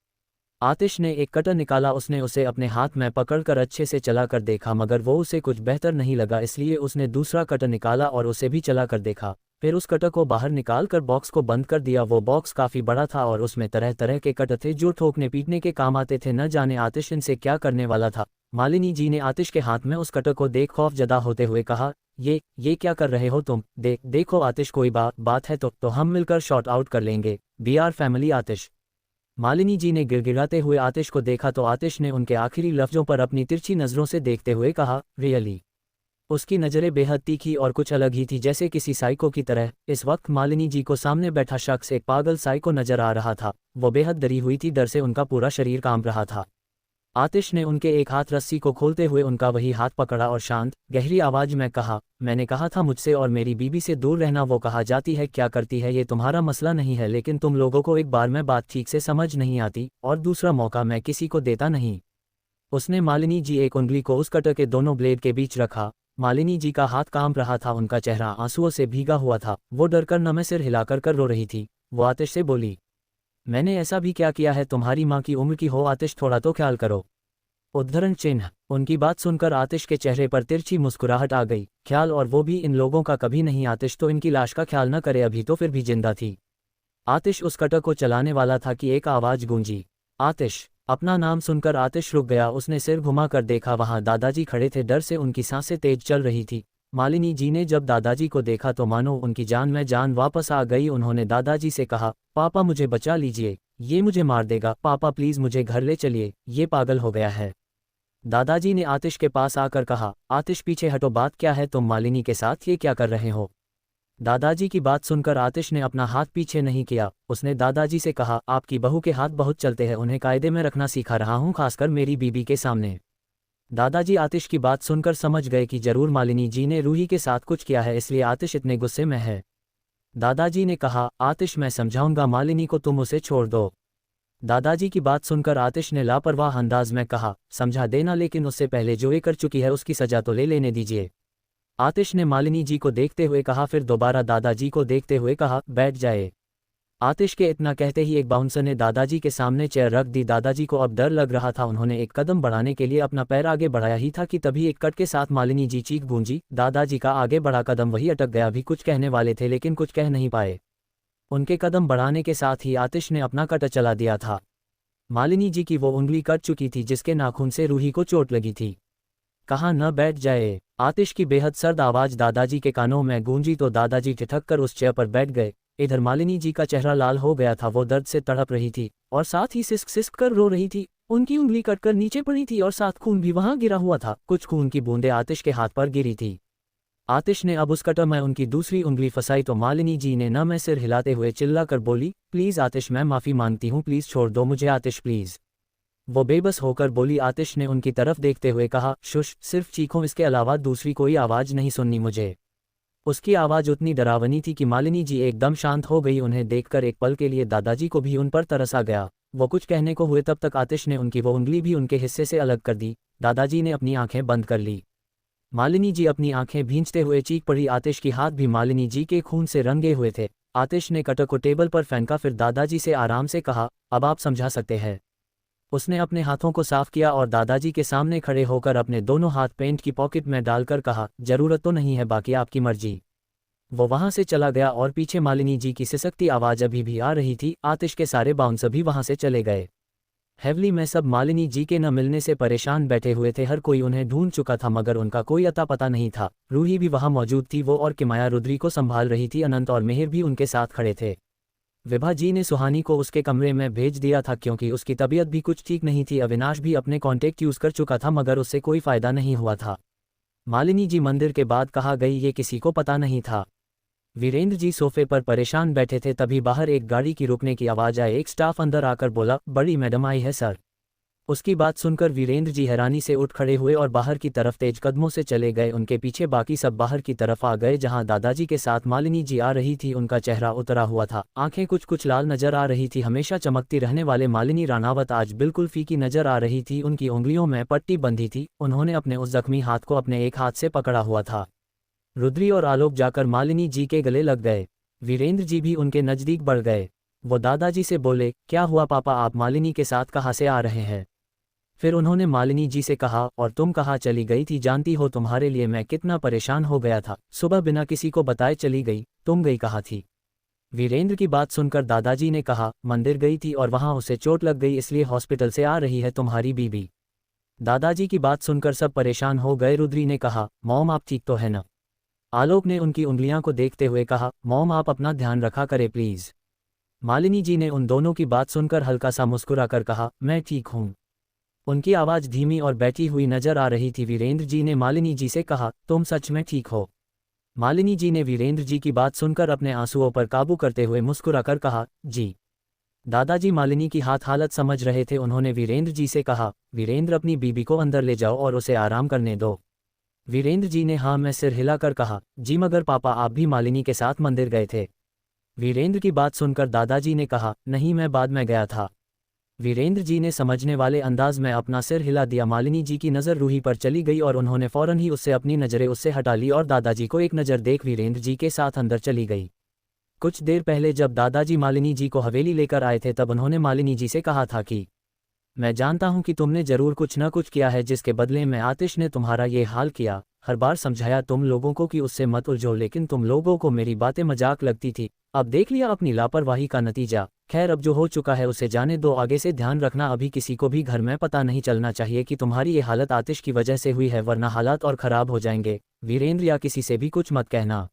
आतिश ने एक कटर निकाला। उसने उसे अपने हाथ में पकड़कर अच्छे से चलाकर देखा, मगर वो उसे कुछ बेहतर नहीं लगा, इसलिए उसने दूसरा कटर निकाला और उसे भी चलाकर देखा। फिर उस कटर को बाहर निकाल कर बॉक्स को बंद कर दिया। वो बॉक्स काफ़ी बड़ा था और उसमें तरह तरह के कटर थे जो ठोकने पीटने के काम आते थे। न जाने आतिश इनसे क्या करने वाला था। मालिनी जी ने आतिश के हाथ में उस कटर को देख खौफजदा होते हुए कहा, ये क्या कर रहे हो तुम? देखो आतिश, कोई बात है तो हम मिलकर शॉर्ट आउट कर लेंगे। बी आर फैमिली आतिश। मालिनी जी ने गिड़गिड़ाते हुए आतिश को देखा तो आतिश ने उनके आखिरी लफ्जों पर अपनी तिरछी नज़रों से देखते हुए कहा, रियली। उसकी नज़रें बेहद तीखी और कुछ अलग ही थी, जैसे किसी साइको की तरह। इस वक्त मालिनी जी को सामने बैठा शख्स एक पागल साइको नजर आ रहा था। वो बेहद डरी हुई थी। डर से उनका पूरा शरीर कांप रहा था। आतिश ने उनके एक हाथ रस्सी को खोलते हुए उनका वही हाथ पकड़ा और शांत गहरी आवाज में कहा, मैंने कहा था मुझसे और मेरी बीबी से दूर रहना। वो कहा जाती है क्या करती है ये तुम्हारा मसला नहीं है, लेकिन तुम लोगों को एक बार में बात ठीक से समझ नहीं आती और दूसरा मौका मैं किसी को देता नहीं। उसने मालिनी जी एक उंगली को उस कटर के दोनों ब्लेड के बीच रखा। मालिनी जी का हाथ कांप रहा था। उनका चेहरा आंसुओं से भीगा हुआ था। वो डरकर नमे सिर हिलाकर कर रो रही थी। वो आतिश से बोली, मैंने ऐसा भी क्या किया है? तुम्हारी माँ की उम्र की हो आतिश, थोड़ा तो ख्याल करो। उद्धरण चिन्ह। उनकी बात सुनकर आतिश के चेहरे पर तिरछी मुस्कुराहट आ गई। ख्याल, और वो भी इन लोगों का कभी नहीं। आतिश तो इनकी लाश का ख्याल न करे, अभी तो फिर भी जिंदा थी। आतिश उस कटर को चलाने वाला था कि एक आवाज गूंजी, आतिश। अपना नाम सुनकर आतिश रुक गया। उसने सिर घुमाकर देखा, वहां दादाजी खड़े थे। डर से उनकी सांसें तेज चल रही थी। मालिनी जी ने जब दादाजी को देखा तो मानो उनकी जान में जान वापस आ गई। उन्होंने दादाजी से कहा, पापा मुझे बचा लीजिए, ये मुझे मार देगा। पापा प्लीज मुझे घर ले चलिए, ये पागल हो गया है। दादाजी ने आतिश के पास आकर कहा, आतिश पीछे हटो। बात क्या है? तुम मालिनी के साथ ये क्या कर रहे हो? दादाजी की बात सुनकर आतिश ने अपना हाथ पीछे नहीं किया। उसने दादाजी से कहा, आपकी बहू के हाथ बहुत चलते हैं, उन्हें कायदे में रखना सिखा रहा हूँ, खासकर मेरी बीबी के सामने। दादाजी आतिश की बात सुनकर समझ गए कि जरूर मालिनी जी ने रूही के साथ कुछ किया है, इसलिए आतिश इतने गुस्से में है। दादाजी ने कहा, आतिश मैं समझाऊंगा मालिनी को, तुम उसे छोड़ दो। दादाजी की बात सुनकर आतिश ने लापरवाह अंदाज में कहा, समझा देना, लेकिन उससे पहले जो ये कर चुकी है उसकी सजा तो ले लेने दीजिए। आतिश ने मालिनी जी को देखते हुए कहा, फिर दोबारा दादाजी को देखते हुए कहा, बैठ जाए। आतिश के इतना कहते ही एक बाउंसर ने दादाजी के सामने चेयर रख दी। दादाजी को अब डर लग रहा था। उन्होंने एक कदम बढ़ाने के लिए अपना पैर आगे बढ़ाया ही था कि तभी एक कट के साथ मालिनी जी चीख गूंजी। दादाजी का आगे बढ़ा कदम वही अटक गया। भी कुछ कहने वाले थे लेकिन कुछ कह नहीं पाए। उनके कदम बढ़ाने के साथ ही आतिश ने अपना कट चला दिया था। मालिनी जी की वो उंगली कट चुकी थी जिसके नाखून से रूही को चोट लगी थी। कहाँ न बैठ जाए। आतिश की बेहद सर्द आवाज दादाजी के कानों में गूंजी तो दादाजी ठिठक कर उस चेयर पर बैठ गए। इधर मालिनी जी का चेहरा लाल हो गया था। वो दर्द से तड़प रही थी और साथ ही सिसक सिसक कर रो रही थी। उनकी उंगली कटकर नीचे पड़ी थी और साथ खून भी वहां गिरा हुआ था। कुछ खून की बूंदें आतिश के हाथ पर गिरी थी। आतिश ने अब उस कटर में उनकी दूसरी उंगली फंसाई तो मालिनी जी ने न में सिर हिलाते हुए चिल्ला कर बोली, प्लीज आतिश, मैं माफी मांगती हूँ, प्लीज छोड़ दो मुझे आतिश, प्लीज। वो बेबस होकर बोली। आतिश ने उनकी तरफ देखते हुए कहा, शुश, सिर्फ चीखों, इसके अलावा दूसरी कोई आवाज नहीं सुननी मुझे। उसकी आवाज उतनी डरावनी थी कि मालिनी जी एकदम शांत हो गई। उन्हें देखकर एक पल के लिए दादाजी को भी उन पर तरस आ गया। वो कुछ कहने को हुए तब तक आतिश ने उनकी वो उंगली भी उनके हिस्से से अलग कर दी। दादाजी ने अपनी आंखें बंद कर ली। मालिनी जी अपनी आंखें भींचते हुए चीख पड़ी। आतिश की हाथ भी मालिनी जी के खून से रंगे हुए थे। आतिश ने कटर को टेबल पर फेंका, फिर दादाजी से आराम से कहा, अब आप समझा सकते हैं। उसने अपने हाथों को साफ किया और दादाजी के सामने खड़े होकर अपने दोनों हाथ पेंट की पॉकेट में डालकर कहा, जरूरत तो नहीं है, बाकी आपकी मर्जी। वो वहां से चला गया और पीछे मालिनी जी की सिसकती आवाज अभी भी आ रही थी। आतिश के सारे बाउंसर भी वहां से चले गए। हेवली में सब मालिनी जी के न मिलने से परेशान बैठे हुए थे। हर कोई उन्हें ढूंढ चुका था मगर उनका कोई अता पता नहीं था। रूही भी वहां मौजूद थी। वो और किमाया रुद्री को संभाल रही थी। अनंत और मेहर भी उनके साथ खड़े थे। विभा जी ने सुहानी को उसके कमरे में भेज दिया था क्योंकि उसकी तबीयत भी कुछ ठीक नहीं थी। अविनाश भी अपने कॉन्टेक्ट यूज कर चुका था मगर उससे कोई फायदा नहीं हुआ था। मालिनी जी मंदिर के बाद कहाँ गई ये किसी को पता नहीं था। वीरेंद्र जी सोफे पर परेशान बैठे थे तभी बाहर एक गाड़ी की रुकने की आवाज आई। एक स्टाफ अंदर आकर बोला, बड़ी मैडम आई है सर। उसकी बात सुनकर वीरेंद्र जी हैरानी से उठ खड़े हुए और बाहर की तरफ तेज कदमों से चले गए। उनके पीछे बाकी सब बाहर की तरफ आ गए जहां दादाजी के साथ मालिनी जी आ रही थी। उनका चेहरा उतरा हुआ था, आंखें कुछ कुछ लाल नजर आ रही थी। हमेशा चमकती रहने वाले मालिनी राणावत आज बिल्कुल फीकी नजर आ रही थी। उनकी उंगलियों में पट्टी बंधी थी। उन्होंने अपने उस जख्मी हाथ को अपने एक हाथ से पकड़ा हुआ था। रुद्री और आलोक जाकर मालिनी जी के गले लग गए। वीरेंद्र जी भी उनके नजदीक बढ़ गए। वो दादाजी से बोले, क्या हुआ पापा, आप मालिनी के साथ कहाँ से आ रहे हैं? फिर उन्होंने मालिनी जी से कहा, और तुम कहाँ चली गई थी? जानती हो तुम्हारे लिए मैं कितना परेशान हो गया था। सुबह बिना किसी को बताए चली गई। तुम गई कहाँ थी? वीरेंद्र की बात सुनकर दादाजी ने कहा, मंदिर गई थी और वहां उसे चोट लग गई इसलिए हॉस्पिटल से आ रही है तुम्हारी बीबी। दादाजी की बात सुनकर सब परेशान हो गए। रुद्री ने कहा, मॉम आप ठीक तो है ना? आलोक ने उनकी उंगलियां को देखते हुए कहा, मॉम आप अपना ध्यान रखा करे प्लीज। मालिनी जी ने उन दोनों की बात सुनकर हल्का सा मुस्कुराकर कहा, मैं ठीक हूँ। उनकी आवाज धीमी और बैठी हुई नजर आ रही थी। वीरेंद्र जी ने मालिनी जी से कहा, तुम सच में ठीक हो? मालिनी जी ने वीरेंद्र जी की बात सुनकर अपने आंसुओं पर काबू करते हुए मुस्कुराकर कहा, जी। दादाजी मालिनी की हालत समझ रहे थे। उन्होंने वीरेंद्र जी से कहा, वीरेंद्र अपनी बीबी को अंदर ले जाओ और उसे आराम करने दो। वीरेंद्र जी ने हाँ में सिर हिलाकर कहा, जी मगर पापा आप भी मालिनी के साथ मंदिर गए थे? वीरेंद्र की बात सुनकर दादाजी ने कहा, नहीं मैं बाद में गया था। वीरेंद्र जी ने समझने वाले अंदाज में अपना सिर हिला दिया। मालिनी जी की नज़र रूही पर चली गई और उन्होंने फौरन ही उससे अपनी नज़रें उससे हटा ली और दादाजी को एक नज़र देख वीरेंद्र जी के साथ अंदर चली गई। कुछ देर पहले जब दादाजी मालिनी जी को हवेली लेकर आए थे तब उन्होंने मालिनी जी से कहा था कि मैं जानता हूं कि तुमने जरूर कुछ न कुछ किया है जिसके बदले में आतिश ने तुम्हारा ये हाल किया। हर बार समझाया तुम लोगों को कि उससे मत उलझो लेकिन तुम लोगों को मेरी बातें मजाक लगती थी। अब देख लिया अपनी लापरवाही का नतीजा। खैर अब जो हो चुका है उसे जाने दो। आगे से ध्यान रखना, अभी किसी को भी घर में पता नहीं चलना चाहिए कि तुम्हारी ये हालत आतिश की वजह से हुई है वरना हालात और ख़राब हो जाएंगे। वीरेंद्र या किसी से भी कुछ मत कहना।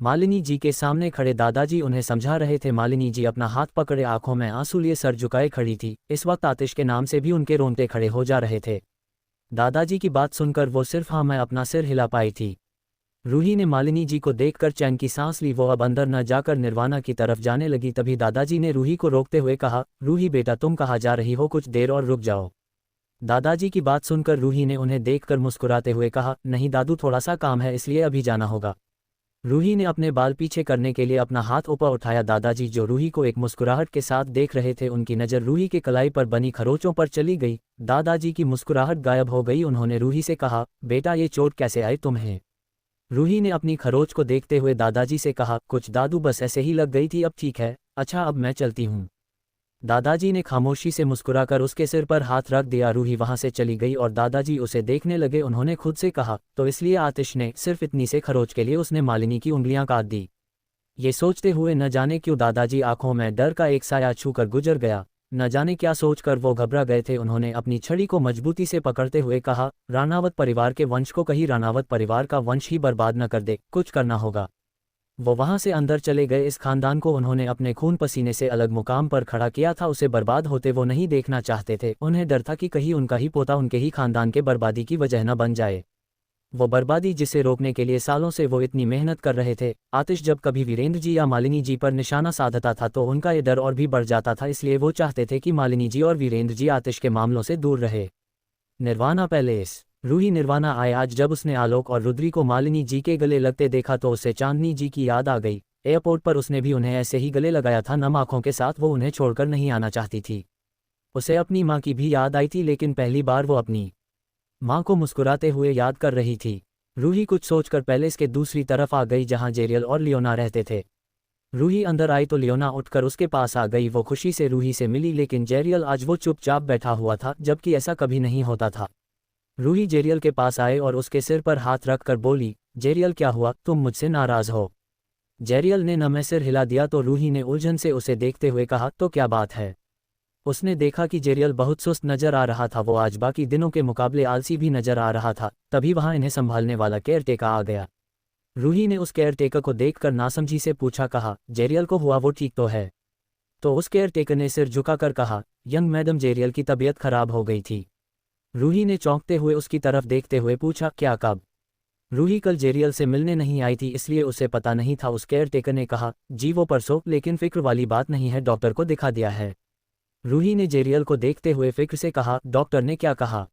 मालिनी जी के सामने खड़े दादाजी उन्हें समझा रहे थे। मालिनी जी अपना हाथ पकड़े आंखों में आंसू लिए सर झुकाए खड़ी थी। इस वक्त आतिश के नाम से भी उनके रोंगटे खड़े हो जा रहे थे। दादाजी की बात सुनकर वो सिर्फ हाँ मैं अपना सिर हिला पाई थी। रूही ने मालिनी जी को देखकर चैन की सांस ली। वो अब अंदर न जाकर निर्वाणा की तरफ जाने लगी। तभी दादाजी ने रूही को रोकते हुए कहा, रूही बेटा तुम कहाँ जा रही हो? कुछ देर और रुक जाओ। दादाजी की बात सुनकर रूही ने उन्हें देखकर मुस्कुराते हुए कहा, नहीं दादू थोड़ा सा काम है इसलिए अभी जाना होगा। रूही ने अपने बाल पीछे करने के लिए अपना हाथ ऊपर उठाया। दादाजी जो रूही को एक मुस्कुराहट के साथ देख रहे थे उनकी नज़र रूही के कलाई पर बनी खरोचों पर चली गई। दादाजी की मुस्कुराहट गायब हो गई। उन्होंने रूही से कहा, बेटा ये चोट कैसे आई तुम्हें? रूही ने अपनी खरोच को देखते हुए दादाजी से कहा, कुछ दादू बस ऐसे ही लग गई थी, अब ठीक है। अच्छा अब मैं चलती हूँ। दादाजी ने खामोशी से मुस्कुराकर उसके सिर पर हाथ रख दिया। रूही वहां से चली गई और दादाजी उसे देखने लगे। उन्होंने खुद से कहा, तो इसलिए आतिश ने सिर्फ इतनी से खरोच के लिए उसने मालिनी की उंगलियां काट दी। ये सोचते हुए न जाने क्यों दादाजी आंखों में डर का एक साया छूकर गुजर गया। न जाने क्या सोचकर वो घबरा गए थे। उन्होंने अपनी छड़ी को मजबूती से पकड़ते हुए कहा, राणावत परिवार के वंश को कहीं राणावत परिवार का वंश ही बर्बाद न कर दे, कुछ करना होगा। वो वहां से अंदर चले गए। इस खानदान को उन्होंने अपने खून पसीने से अलग मुकाम पर खड़ा किया था। उसे बर्बाद होते वो नहीं देखना चाहते थे। उन्हें डर था कि कहीं उनका ही पोता उनके ही खानदान के बर्बादी की वजह न बन जाए। वो बर्बादी जिसे रोकने के लिए सालों से वो इतनी मेहनत कर रहे थे। आतिश जब कभी वीरेंद्र जी या मालिनी जी पर निशाना साधता था तो उनका ये डर और भी बढ़ जाता था। इसलिए वो चाहते थे कि मालिनी जी और वीरेंद्र जी आतिश के मामलों से दूर रहे। निर्वाणा पैलेस। रूही निर्वाणा आए। आज जब उसने आलोक और रुद्री को मालिनी जी के गले लगते देखा तो उसे चांदनी जी की याद आ गई। एयरपोर्ट पर उसने भी उन्हें ऐसे ही गले लगाया था। नम आंखों के साथ वो उन्हें छोड़कर नहीं आना चाहती थी। उसे अपनी माँ की भी याद आई थी, लेकिन पहली बार वो अपनी माँ को मुस्कुराते हुए याद कर रही थी। रूही कुछ सोचकर पैलेस के दूसरी तरफ आ गई जहाँ जेरियल और लियोना रहते थे। रूही अंदर आई तो लियोना उठकर उसके पास आ गई। वो खुशी से रूही से मिली, लेकिन जेरियल आज वो चुपचाप बैठा हुआ था, जबकि ऐसा कभी नहीं होता था। रूही जेरियल के पास आए और उसके सिर पर हाथ रखकर बोली, जेरियल क्या हुआ, तुम मुझसे नाराज हो? जेरियल ने नमे सिर हिला दिया तो रूही ने उलझन से उसे देखते हुए कहा, तो क्या बात है? उसने देखा कि जेरियल बहुत सुस्त नजर आ रहा था। वो आज बाकी दिनों के मुकाबले आलसी भी नजर आ रहा था। तभी वहां इन्हें संभालने वाला केयरटेकर आ गया। रूही ने उस केयरटेकर को देखकर नासमझी से पूछा, कहा, जेरियल को हुआ वो ठीक तो है? तो उस केयरटेकर ने सिर झुकाकर कहा, यंग मैडम जेरियल की तबीयत खराब हो गई थी। रूही ने चौंकते हुए उसकी तरफ देखते हुए पूछा, क्या कब? रूही कल जेरियल से मिलने नहीं आई थी, इसलिए उसे पता नहीं था। उस केयरटेकर ने कहा, जी वो परसों, लेकिन फिक्र वाली बात नहीं है, डॉक्टर को दिखा दिया है। रूही ने जेरियल को देखते हुए फिक्र से कहा, डॉक्टर ने क्या कहा?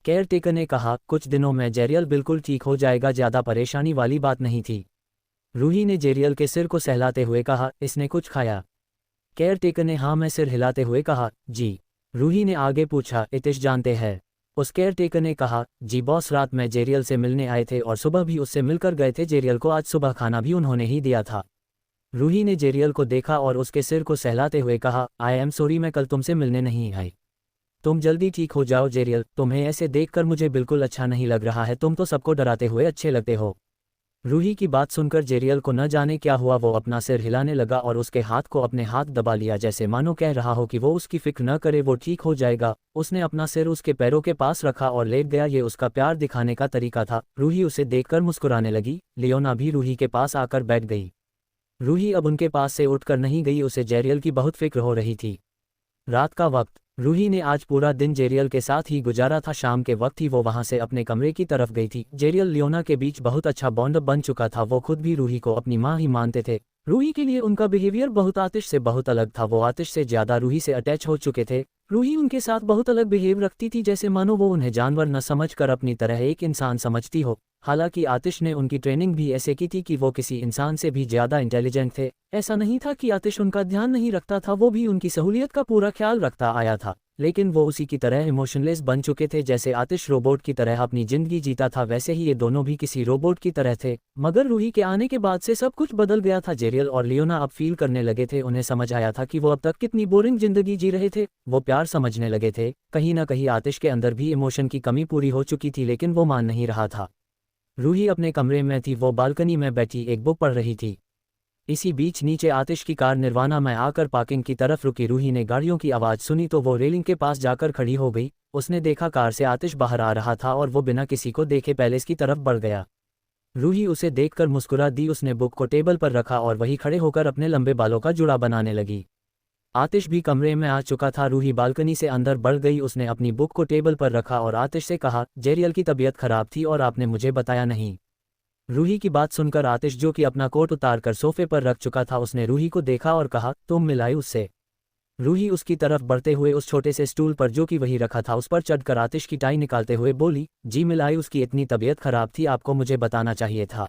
केयरटेकर ने कहा, कुछ दिनों में जेरियल बिल्कुल ठीक हो जाएगा, ज्यादा परेशानी वाली बात नहीं थी। रूही ने जेरियल के सिर को सहलाते हुए कहा, इसने कुछ खाया? केयरटेकर ने हाँ में सिर हिलाते हुए कहा, जी। रूही ने आगे पूछा, इतिश जानते हैं? उस केयरटेकर ने कहा, जी बॉस, रात में जेरियल से मिलने आए थे और सुबह भी उससे मिलकर गए थे। जेरियल को आज सुबह खाना भी उन्होंने ही दिया था। रूही ने जेरियल को देखा और उसके सिर को सहलाते हुए कहा, आई एम सॉरी, मैं कल तुमसे मिलने नहीं आई। तुम जल्दी ठीक हो जाओ। जेरियल, तुम्हें ऐसे देखकर मुझे बिल्कुल अच्छा नहीं लग रहा है। तुम तो सबको डराते हुए अच्छे लगते हो। रूही की बात सुनकर जेरियल को न जाने क्या हुआ। वो अपना सिर हिलाने लगा और उसके हाथ को अपने हाथ दबा लिया, जैसे मानो कह रहा हो कि वो उसकी फिक्र न करे, वो ठीक हो जाएगा। उसने अपना सिर उसके पैरों के पास रखा और लेट गया। ये उसका प्यार दिखाने का तरीका था। रूही उसे देखकर मुस्कुराने लगी। लियोना भी रूही के पास आकर बैठ गई। रूही अब उनके पास से उठकर नहीं गई। उसे जेरियल की बहुत फिक्र हो रही थी। रात का वक्त। रूही ने आज पूरा दिन जेरियल के साथ ही गुजारा था। शाम के वक्त ही वो वहां से अपने कमरे की तरफ गई थी। जेरियल लियोना के बीच बहुत अच्छा बॉन्ड बन चुका था। वो खुद भी रूही को अपनी माँ ही मानते थे। रूही के लिए उनका बिहेवियर बहुत आतिश से बहुत अलग था। वो आतिश से ज्यादा रूही से अटैच हो चुके थे। रूही उनके साथ बहुत अलग बिहेव रखती थी, जैसे मानो वो उन्हें जानवर न समझकर अपनी तरह एक इंसान समझती हो। हालांकि आतिश ने उनकी ट्रेनिंग भी ऐसे की थी कि वो किसी इंसान से भी ज्यादा इंटेलिजेंट थे। ऐसा नहीं था कि आतिश उनका ध्यान नहीं रखता था, वो भी उनकी सहूलियत का पूरा ख्याल रखता आया था। लेकिन वो उसी की तरह इमोशनलेस बन चुके थे। जैसे आतिश रोबोट की तरह अपनी जिंदगी जीता था, वैसे ही ये दोनों भी किसी रोबोट की तरह थे। मगर रूही के आने के बाद से सब कुछ बदल गया था। जेरियल और लियोना अब फील करने लगे थे। उन्हें समझ आया था कि वो अब तक कितनी बोरिंग जिंदगी जी रहे थे। वो प्यार समझने लगे थे। कहीं ना कहीं आतिश के अंदर भी इमोशन की कमी पूरी हो चुकी थी, लेकिन वो मान नहीं रहा था। रूही अपने कमरे में थी। वो बालकनी में बैठी एक बुक पढ़ रही थी। इसी बीच नीचे आतिश की कार निर्वाणा में आकर पार्किंग की तरफ रुकी। रूही ने गाड़ियों की आवाज़ सुनी तो वो रेलिंग के पास जाकर खड़ी हो गई। उसने देखा कार से आतिश बाहर आ रहा था और वो बिना किसी को देखे पैलेस की तरफ बढ़ गया। रूही उसे देखकर मुस्कुरा दी। उसने बुक को टेबल पर रखा और वही खड़े होकर अपने लंबे बालों का जुड़ा बनाने लगी। आतिश भी कमरे में आ चुका था। रूही बालकनी से अंदर बढ़ गई। उसने अपनी बुक को टेबल पर रखा और आतिश से कहा, जेरियल की तबीयत खराब थी और आपने मुझे बताया नहीं। रूही की बात सुनकर आतिश, जो कि अपना कोट उतार कर सोफे पर रख चुका था, उसने रूही को देखा और कहा, तुम मिलाई उससे? रूही उसकी तरफ बढ़ते हुए उस छोटे से स्टूल पर जो कि वही रखा था उस पर चढ़कर आतिश की टाई निकालते हुए बोली, जी मिलाई, उसकी इतनी तबीयत खराब थी, आपको मुझे बताना चाहिए था।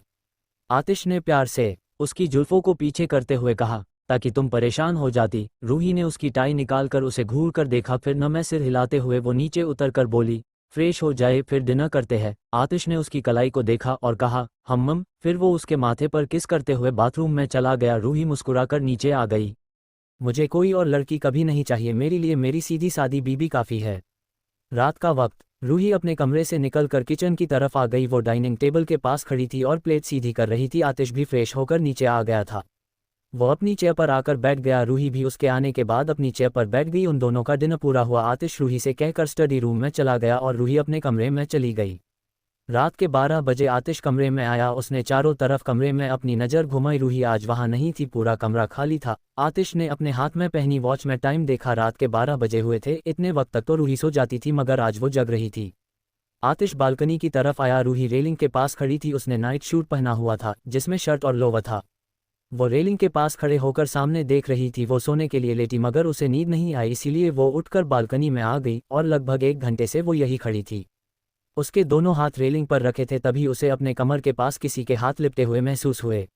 आतिश ने प्यार से उसकी जुल्फों को पीछे करते हुए कहा, ताकि तुम परेशान हो जाती। रूही ने उसकी टाई निकालकर उसे घूर कर देखा, फिर नमे सिर हिलाते हुए वो नीचे उतर कर बोली, फ्रेश हो जाए फिर डिनर करते हैं। आतिश ने उसकी कलाई को देखा और कहा, हम्म। फिर वो उसके माथे पर किस करते हुए बाथरूम में चला गया। रूही मुस्कुराकर नीचे आ गई। मुझे कोई और लड़की कभी नहीं चाहिए, मेरे लिए मेरी सीधी सादी बीबी काफ़ी है। रात का वक्त, रूही अपने कमरे से निकलकर किचन की तरफ आ गई। वो डाइनिंग टेबल के पास खड़ी थी और प्लेट सीधी कर रही थी। आतिश भी फ्रेश होकर नीचे आ गया था। वो अपनी चेयर पर आकर बैठ गया। रूही भी उसके आने के बाद अपनी चेयर पर बैठ गई। उन दोनों का डिनर पूरा हुआ। आतिश रूही से कहकर स्टडी रूम में चला गया और रूही अपने कमरे में चली गई। रात के 12 बजे आतिश कमरे में आया। उसने चारों तरफ कमरे में अपनी नज़र घुमाई। रूही आज वहां नहीं थी, पूरा कमरा खाली था। आतिश ने अपने हाथ में पहनी वॉच में टाइम देखा। रात के 12 बजे हुए थे। इतने वक्त तक तो रूही सो जाती थी, मगर आज वो जग रही थी। आतिश बालकनी की तरफ आया। रूही रेलिंग के पास खड़ी थी। उसने नाइट सूट पहना हुआ था जिसमें शर्ट और लोवर था। वो रेलिंग के पास खड़े होकर सामने देख रही थी। वो सोने के लिए लेटी, मगर उसे नींद नहीं आई, इसीलिए वो उठकर बालकनी में आ गई और लगभग 1 घंटे से वो यही खड़ी थी। उसके दोनों हाथ रेलिंग पर रखे थे, तभी उसे अपने कमर के पास किसी के हाथ लिपटे हुए महसूस हुए।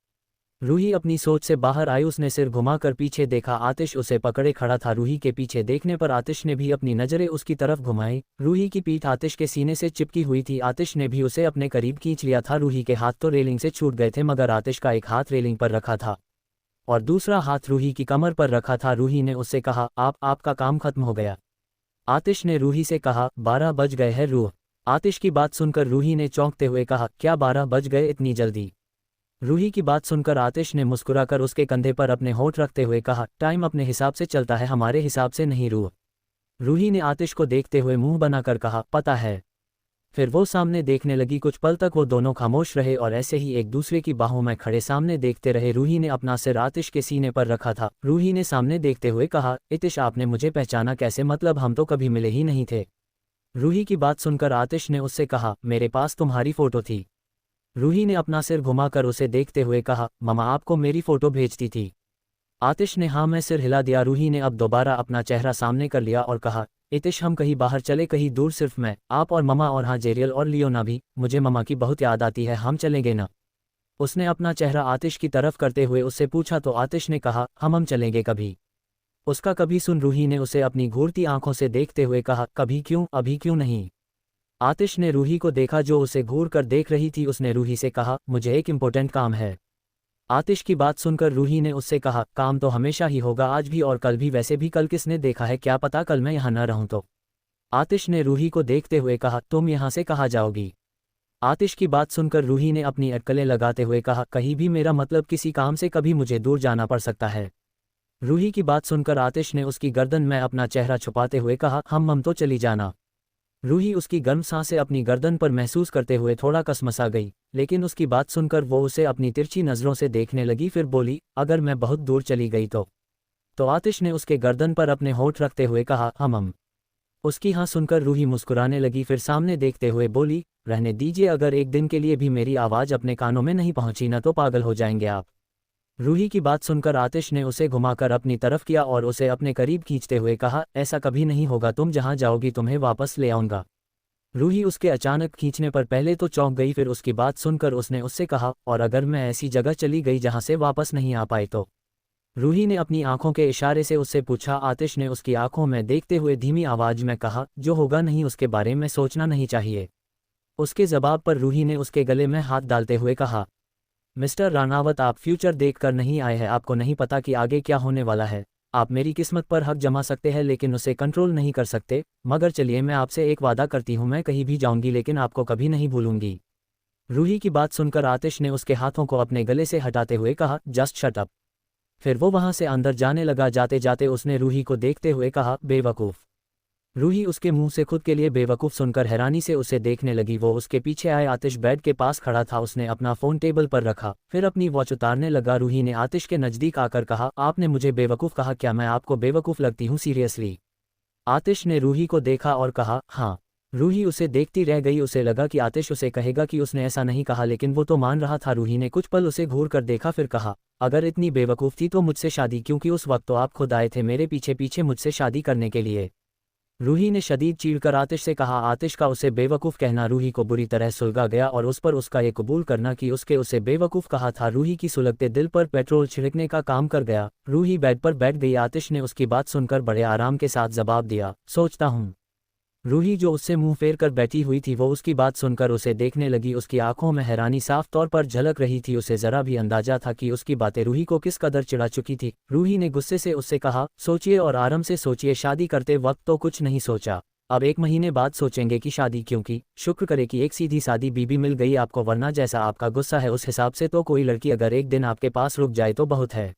रूही अपनी सोच से बाहर आई। उसने सिर घुमाकर पीछे देखा। आतिश उसे पकड़े खड़ा था। रूही के पीछे देखने पर आतिश ने भी अपनी नज़रें उसकी तरफ घुमाई। रूही की पीठ आतिश के सीने से चिपकी हुई थी। आतिश ने भी उसे अपने करीब खींच लिया था। रूही के हाथ तो रेलिंग से छूट गए थे, मगर आतिश का एक हाथ रेलिंग पर रखा था और दूसरा हाथ रूही की कमर पर रखा था। रूही ने उससे कहा, आपका काम खत्म हो गया। आतिश ने रूही से कहा, 12 बज गए हैं रूह। आतिश की बात सुनकर रूही ने चौंकते हुए कहा, क्या 12 बज गए इतनी जल्दी? रूही की बात सुनकर आतिश ने मुस्कुराकर उसके कंधे पर अपने होंठ रखते हुए कहा, टाइम अपने हिसाब से चलता है, हमारे हिसाब से नहीं रूह। रूही ने आतिश को देखते हुए मुंह बनाकर कहा, पता है। फिर वो सामने देखने लगी। कुछ पल तक वो दोनों खामोश रहे और ऐसे ही एक दूसरे की बाहों में खड़े सामने देखते रहे। रूही ने अपना सिर आतिश के सीने पर रखा था। रूही ने सामने देखते हुए कहा, इतिश आपने मुझे पहचाना कैसे? मतलब हम तो कभी मिले ही नहीं थे। रूही की बात सुनकर आतिश ने उससे कहा, मेरे पास तुम्हारी फोटो थी। रूही ने अपना सिर घुमाकर उसे देखते हुए कहा, ममा आपको मेरी फोटो भेजती थी? आतिश ने हाँ में सिर हिला दिया। रूही ने अब दोबारा अपना चेहरा सामने कर लिया और कहा, इतिश हम कहीं बाहर चले, कहीं दूर, सिर्फ मैं, आप और ममा, और हाँ जेरियल और लियोना भी, मुझे ममा की बहुत याद आती है, हम चलेंगे ना? उसने अपना चेहरा आतिश की तरफ करते हुए उससे पूछा तो आतिश ने कहा, हम चलेंगे कभी। उसका कभी सुन रूही ने उसे अपनी घूरती आंखों से देखते हुए कहा, कभी क्यों, अभी क्यों नहीं? आतिश ने रूही को देखा जो उसे घूर कर देख रही थी। उसने रूही से कहा, मुझे एक इम्पोर्टेंट काम है। आतिश की बात सुनकर रूही ने उससे कहा, काम तो हमेशा ही होगा, आज भी और कल भी, वैसे भी कल किसने देखा है, क्या पता कल मैं यहाँ न रहूं तो। आतिश ने रूही को देखते हुए कहा, तुम यहाँ से कहाँ जाओगी? आतिश की बात सुनकर रूही ने अपनी अटकलें लगाते हुए कहा, कहीं भी, मेरा मतलब किसी काम से कभी मुझे दूर जाना पड़ सकता है। रूही की बात सुनकर आतिश ने उसकी गर्दन में अपना चेहरा छुपाते हुए कहा, हम तो चली जाना। रूही उसकी गर्म सांसें अपनी गर्दन पर महसूस करते हुए थोड़ा कसमसा गई, लेकिन उसकी बात सुनकर वो उसे अपनी तिरछी नज़रों से देखने लगी। फिर बोली, अगर मैं बहुत दूर चली गई तो आतिश ने उसके गर्दन पर अपने होंठ रखते हुए कहा, हम। उसकी हाँ सुनकर रूही मुस्कुराने लगी। फिर सामने देखते हुए बोली, रहने दीजिए, अगर एक दिन के लिए भी मेरी आवाज़ अपने कानों में नहीं पहुंची ना तो पागल हो जाएंगे आप। रूही की बात सुनकर आतिश ने उसे घुमाकर अपनी तरफ किया और उसे अपने करीब खींचते हुए कहा, ऐसा कभी नहीं होगा, तुम जहां जाओगी तुम्हें वापस ले आऊंगा। रूही उसके अचानक खींचने पर पहले तो चौंक गई, फिर उसकी बात सुनकर उसने उससे कहा, और अगर मैं ऐसी जगह चली गई जहां से वापस नहीं आ पाई तो? रूही ने अपनी आंखों के इशारे से उससे पूछा। आतिश ने उसकी आंखों में देखते हुए धीमी आवाज में कहा, जो होगा नहीं उसके बारे में सोचना नहीं चाहिए। उसके जवाब पर रूही ने उसके गले में हाथ डालते हुए कहा, मिस्टर रानावत, आप फ्यूचर देख कर नहीं आए हैं, आपको नहीं पता कि आगे क्या होने वाला है। आप मेरी किस्मत पर हक जमा सकते हैं लेकिन उसे कंट्रोल नहीं कर सकते। मगर चलिए, मैं आपसे एक वादा करती हूँ, मैं कहीं भी जाऊंगी लेकिन आपको कभी नहीं भूलूंगी। रूही की बात सुनकर आतिश ने उसके हाथों को अपने गले से हटाते हुए कहा, जस्ट शट अप। फिर वो वहां से अंदर जाने लगा। जाते जाते उसने रूही को देखते हुए कहा, बेवकूफ़। रूही उसके मुंह से खुद के लिए बेवकूफ़ सुनकर हैरानी से उसे देखने लगी। वो उसके पीछे आए। आतिश बेड के पास खड़ा था। उसने अपना फ़ोन टेबल पर रखा, फिर अपनी वॉच उतारने लगा। रूही ने आतिश के नज़दीक आकर कहा, आपने मुझे बेवकूफ़ कहा, क्या मैं आपको बेवकूफ़ लगती हूँ सीरियसली? आतिश ने रूही को देखा और कहा, हाँ। रूही उसे देखती रह गई। उसे लगा कि आतिश उसे कहेगा कि उसने ऐसा नहीं कहा, लेकिन वो तो मान रहा था। रूही ने कुछ पल उसे घूर कर देखा, फिर कहा, अगर इतनी बेवकूफ़ थी तो मुझसे शादी क्यों की? उस वक्त तो आप खुद आए थे मेरे पीछे पीछे मुझसे शादी करने के लिए। रूही ने शदीद चीढ़कर आतिश से कहा। आतिश का उसे बेवकूफ़ कहना रूही को बुरी तरह सुलगा गया और उस पर उसका ये कबूल करना कि उसके उसे बेवकूफ़ कहा था रूही की सुलगते दिल पर पेट्रोल छिड़कने का काम कर गया। रूही बेड पर बैठ गई। आतिश ने उसकी बात सुनकर बड़े आराम के साथ जवाब दिया, सोचता हूँ रूही जो उससे मुंह फेर कर बैठी हुई थी वो उसकी बात सुनकर उसे देखने लगी। उसकी आंखों में हैरानी साफ तौर पर झलक रही थी। उसे जरा भी अंदाजा था कि उसकी बातें रूही को किस कदर चिढ़ा चुकी थी। रूही ने गुस्से से उससे कहा, सोचिए और आराम से सोचिए, शादी करते वक्त तो कुछ नहीं सोचा, अब 1 महीने बाद सोचेंगे कि शादी क्यों की। शुक्र करे कि एक सीधी सादी बीबी मिल गई आपको, वरना जैसा आपका गुस्सा है उस हिसाब से तो कोई लड़की अगर एक दिन आपके पास रुक जाए तो बहुत है।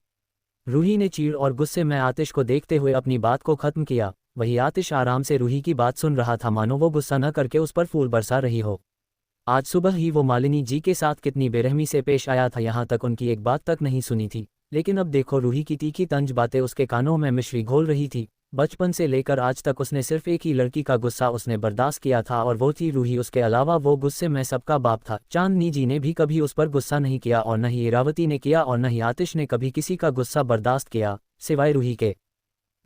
रूही ने चीड़ और गुस्से में आतिश को देखते हुए अपनी बात को खत्म किया। वही आतिश आराम से रूही की बात सुन रहा था, मानो वो गुस्सा न करके उस पर फूल बरसा रही हो। आज सुबह ही वो मालिनी जी के साथ कितनी बेरहमी से पेश आया था, यहाँ तक उनकी एक बात तक नहीं सुनी थी, लेकिन अब देखो रूही की तीखी तंज बातें उसके कानों में मिश्री घोल रही थी। बचपन से लेकर आज तक उसने सिर्फ एक ही लड़की का गुस्सा उसने बर्दाश्त किया था और वो थी रूही। उसके अलावा वो गुस्से में सबका बाप था। चांदनी जी ने भी कभी उस पर गुस्सा नहीं किया और न ही इरावती ने किया और न ही आतिश ने कभी किसी का गुस्सा बर्दाश्त किया, सिवाय रूही के।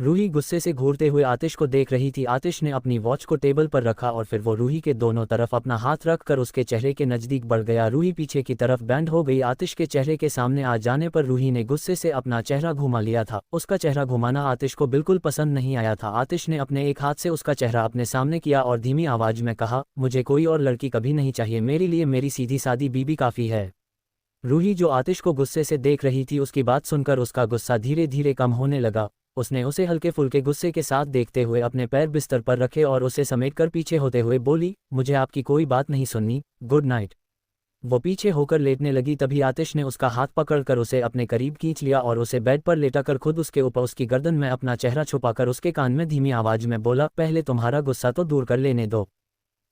रूही गुस्से से घूरते हुए आतिश को देख रही थी। आतिश ने अपनी वॉच को टेबल पर रखा और फिर वो रूही के दोनों तरफ अपना हाथ रख कर उसके चेहरे के नज़दीक बढ़ गया। रूही पीछे की तरफ बैंड हो गई। आतिश के चेहरे के सामने आ जाने पर रूही ने गुस्से से अपना चेहरा घुमा लिया था। उसका चेहरा घुमाना आतिश को बिल्कुल पसंद नहीं आया था। आतिश ने अपने एक हाथ से उसका चेहरा अपने सामने किया और धीमी आवाज में कहा, मुझे कोई और लड़की कभी नहीं चाहिए, मेरे लिए मेरी सीधी सादी बीबी काफ़ी है। रूही जो आतिश को गुस्से से देख रही थी, उसकी बात सुनकर उसका गुस्सा धीरे धीरे कम होने लगा। उसने उसे हल्के फुल्के गुस्से के साथ देखते हुए अपने पैर बिस्तर पर रखे और उसे समेटकर पीछे होते हुए बोली, मुझे आपकी कोई बात नहीं सुननी, गुड नाइट। वो पीछे होकर लेटने लगी, तभी आतिश ने उसका हाथ पकड़कर उसे अपने करीब खींच लिया और उसे बेड पर लेटाकर खुद उसके ऊपर उसकी गर्दन में अपना चेहरा छुपाकर उसके कान में धीमी आवाज में बोला, पहले तुम्हारा गुस्सा तो दूर कर लेने दो।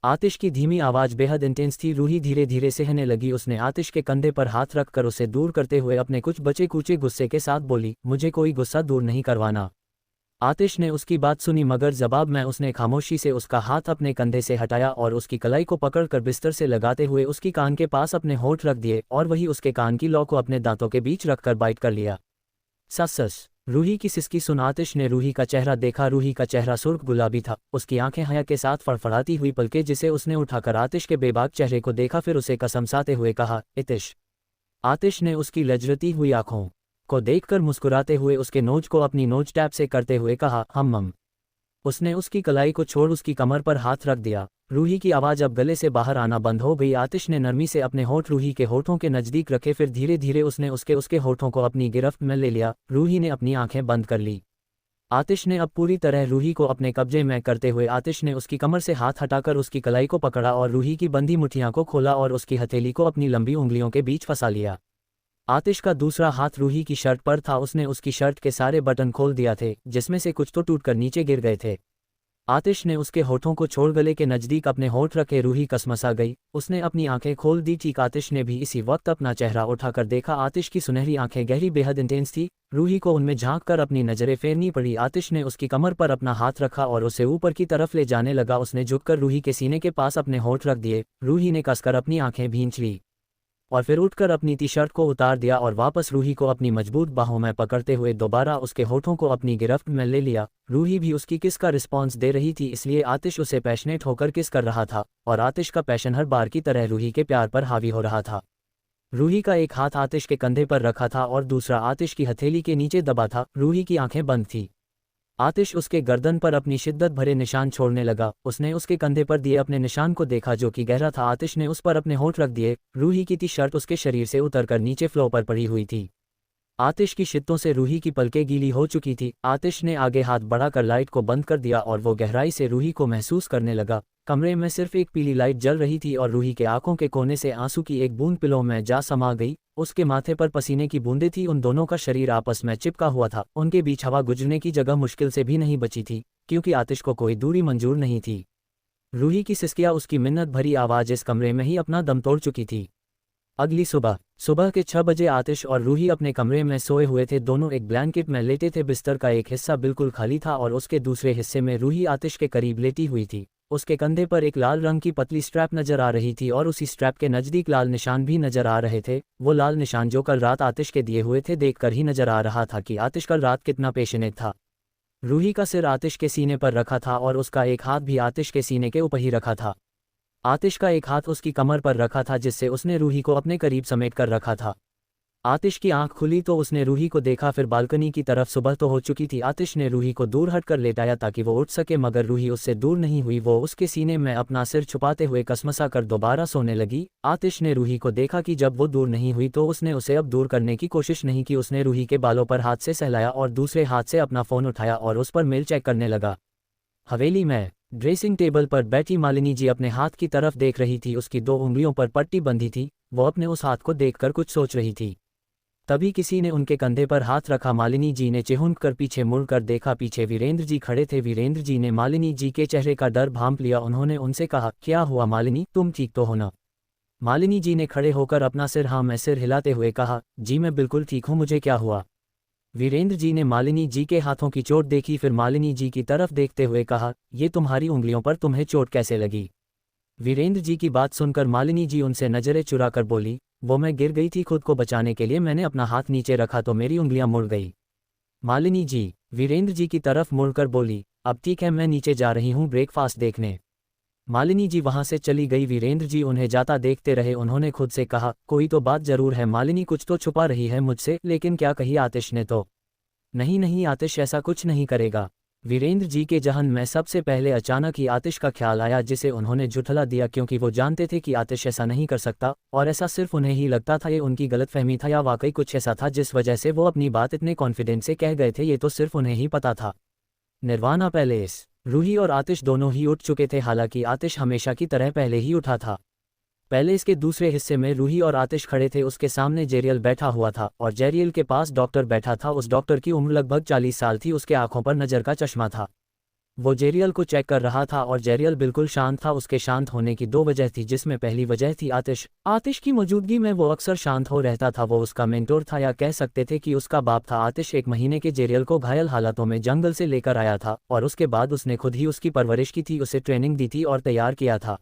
आतिश की धीमी आवाज बेहद इंटेंस थी। रूही धीरे धीरे सहने लगी। उसने आतिश के कंधे पर हाथ रखकर उसे दूर करते हुए अपने कुछ बचे कूचे गुस्से के साथ बोली, मुझे कोई गुस्सा दूर नहीं करवाना। आतिश ने उसकी बात सुनी, मगर जवाब में उसने खामोशी से उसका हाथ अपने कंधे से हटाया और उसकी कलाई को पकड़कर बिस्तर से लगाते हुए उसकी कान के पास अपने होंठ रख दिए और वही उसके कान की लौ को अपने दांतों के बीच रखकर बाइट कर लिया। सस। रूही की सिसकी सुन आतिश ने रूही का चेहरा देखा। रूही का चेहरा सुर्ख गुलाबी था, उसकी आंखें हया के साथ फड़फड़ाती हुई पलके जिसे उसने उठाकर आतिश के बेबाक चेहरे को देखा, फिर उसे कसमसाते हुए कहा, इतिश। आतिश ने उसकी लजरती हुई आंखों को देखकर मुस्कुराते हुए उसके नोज को अपनी नोज टैप से करते हुए कहा, हम। उसने उसकी कलाई को छोड़ उसकी कमर पर हाथ रख दिया। रूही की आवाज़ अब गले से बाहर आना बंद हो गई। आतिश ने नरमी से अपने होंठ रूही के होठों के नज़दीक रखे, फिर धीरे धीरे उसने उसके होठों को अपनी गिरफ्त में ले लिया। रूही ने अपनी आंखें बंद कर ली। आतिश ने अब पूरी तरह रूही को अपने कब्जे में करते हुए आतिश ने उसकी कमर से हाथ हटाकर उसकी कलाई को पकड़ा और रूही की बंधी मुठियां को खोला और उसकी हथेली को अपनी लंबी उंगलियों के बीच फंसा लिया। आतिश का दूसरा हाथ रूही की शर्ट पर था। उसने उसकी शर्ट के सारे बटन खोल दिया थे, जिसमें से कुछ तो टूटकर नीचे गिर गए थे। आतिश ने उसके होठों को छोड़ गले के नज़दीक अपने होठ रखे। रूही कसमसा गई। उसने अपनी आंखें खोल दी। ठीक आतिश ने भी इसी वक्त अपना चेहरा उठाकर देखा। आतिश की सुनहरी आंखें गहरी बेहद इंटेंस थी। रूही को उनमें झांक कर अपनी नज़रें फेरनी पड़ी। आतिश ने उसकी कमर पर अपना हाथ रखा और उसे ऊपर की तरफ ले जाने लगा। उसने झुककर रूही के सीने के पास अपने होठ रख दिए। रूही ने कसकर अपनी आंखें भींच ली और फिर उठकर अपनी टी शर्ट को उतार दिया और वापस रूही को अपनी मजबूत बाहों में पकड़ते हुए दोबारा उसके होठों को अपनी गिरफ्त में ले लिया। रूही भी उसकी किस का रिस्पॉन्स दे रही थी, इसलिए आतिश उसे पैशनेट होकर किस कर रहा था और आतिश का पैशन हर बार की तरह रूही के प्यार पर हावी हो रहा था। रूही का एक हाथ आतिश के कंधे पर रखा था और दूसरा आतिश की हथेली के नीचे दबा था। रूही की आंखें बंद थी। आतिश उसके गर्दन पर अपनी शिद्दत भरे निशान छोड़ने लगा। उसने उसके कंधे पर दिए अपने निशान को देखा, जो कि गहरा था। आतिश ने उस पर अपने होंठ रख दिए। रूही की टी शर्ट उसके शरीर से उतरकर नीचे फ्लोर पर पड़ी हुई थी। आतिश की शिद्दतों से रूही की पलकें गीली हो चुकी थी। आतिश ने आगे हाथ बढ़ाकर लाइट को बंद कर दिया और वो गहराई से रूही को महसूस करने लगा। कमरे में सिर्फ एक पीली लाइट जल रही थी और रूही के आंखों के कोने से आंसू की एक बूंद पिलो में जा समा गई। उसके माथे पर पसीने की बूंदें थी। उन दोनों का शरीर आपस में चिपका हुआ था। उनके बीच हवा गुजरने की जगह मुश्किल से भी नहीं बची थी, क्योंकि आतिश को कोई दूरी मंजूर नहीं थी। रूही की सिसकियां, उसकी मिन्नत भरी आवाज़ इस कमरे में ही अपना दम तोड़ चुकी थी। अगली सुबह के 6 बजे आतिश और रूही अपने कमरे में सोए हुए थे। दोनों एक ब्लैंकेट में लेटे थे। बिस्तर का एक हिस्सा बिल्कुल खाली था और उसके दूसरे हिस्से में रूही आतिश के करीब लेटी हुई थी। उसके कंधे पर एक लाल रंग की पतली स्ट्रैप नजर आ रही थी और उसी स्ट्रैप के नज़दीक लाल निशान भी नजर आ रहे थे। वो लाल निशान जो कल रात आतिश के दिए हुए थे, देखकर ही नजर आ रहा था कि आतिश कल रात कितना पेशेनेट था। रूही का सिर आतिश के सीने पर रखा था और उसका एक हाथ भी आतिश के सीने के ऊपर ही रखा था। आतिश का एक हाथ उसकी कमर पर रखा था, जिससे उसने रूही को अपने करीब समेट कर रखा था। आतिश की आंख खुली तो उसने रूही को देखा, फिर बालकनी की तरफ। सुबह तो हो चुकी थी। आतिश ने रूही को दूर हटकर लेटाया ताकि वो उठ सके, मगर रूही उससे दूर नहीं हुई। वो उसके सीने में अपना सिर छुपाते हुए कसमसा कर दोबारा सोने लगी। आतिश ने रूही को देखा कि जब वो दूर नहीं हुई तो उसने उसे अब दूर करने की कोशिश नहीं की। उसने रूही के बालों पर हाथ से सहलाया और दूसरे हाथ से अपना फ़ोन उठाया और उस पर मेल चेक करने लगा। हवेली में ड्रेसिंग टेबल पर बैठी मालिनी जी अपने हाथ की तरफ देख रही थी। उसकी 2 उंगलियों पर पट्टी बंधी थी। वो अपने उस हाथ को देखकर कुछ सोच रही थी। तभी किसी ने उनके कंधे पर हाथ रखा। मालिनी जी ने चिहुंक कर पीछे मुड़कर देखा। पीछे वीरेंद्र जी खड़े थे। वीरेंद्र जी ने मालिनी जी के चेहरे का डर भांप लिया। उन्होंने उनसे कहा, क्या हुआ मालिनी, तुम ठीक तो हो ना? मालिनी जी ने खड़े होकर अपना सिर हाँ में सिर हिलाते हुए कहा, जी मैं बिल्कुल ठीक हूँ, मुझे क्या हुआ? वीरेंद्र जी ने मालिनी जी के हाथों की चोट देखी, फिर मालिनी जी की तरफ देखते हुए कहा, ये तुम्हारी उंगलियों पर तुम्हें चोट कैसे लगी? वीरेंद्र जी की बात सुनकर मालिनी जी उनसे नजरें चुरा कर बोली, वो मैं गिर गई थी, खुद को बचाने के लिए मैंने अपना हाथ नीचे रखा तो मेरी उंगलियां मुड़ गई। मालिनी जी वीरेंद्र जी की तरफ मुड़कर बोली, अब ठीक है, मैं नीचे जा रही हूँ ब्रेकफास्ट देखने। मालिनी जी वहां से चली गई। वीरेंद्र जी उन्हें जाता देखते रहे। उन्होंने खुद से कहा, कोई तो बात जरूर है, मालिनी कुछ तो छुपा रही है मुझसे। लेकिन क्या कही आतिश ने तो? नहीं नहीं, आतिश ऐसा कुछ नहीं करेगा। वीरेंद्र जी के जहन में सबसे पहले अचानक ही आतिश का ख्याल आया, जिसे उन्होंने झुठला दिया क्योंकि वो जानते थे कि आतिश ऐसा नहीं कर सकता, और ऐसा सिर्फ उन्हें ही लगता था। ये उनकी गलतफहमी था या वाकई कुछ ऐसा था जिस वजह से वो अपनी बात इतने कॉन्फिडेंस से कह गए थे? ये तो सिर्फ उन्हें ही पता था। निर्वाणा पैलेस। रूही और आतिश दोनों ही उठ चुके थे। हालांकि आतिश हमेशा की तरह पहले ही उठा था। पैलेस के दूसरे हिस्से में रूही और आतिश खड़े थे। उसके सामने जेरियल बैठा हुआ था और जेरियल के पास डॉक्टर बैठा था। उस डॉक्टर की उम्र लगभग 40 साल थी। उसके आंखों पर नज़र का चश्मा था। वो जेरियल को चेक कर रहा था और जेरियल बिल्कुल शांत था। उसके शांत होने की 2 वजह थी, जिसमें पहली वजह थी आतिश की मौजूदगी में वो अक्सर शांत हो रहता था। वो उसका मेंटोर था, या कह सकते थे कि उसका बाप था। आतिश 1 महीने के जेरियल को घायल हालातों में जंगल से लेकर आया था और उसके बाद उसने खुद ही उसकी परवरिश की थी, उसे ट्रेनिंग दी थी और तैयार किया था।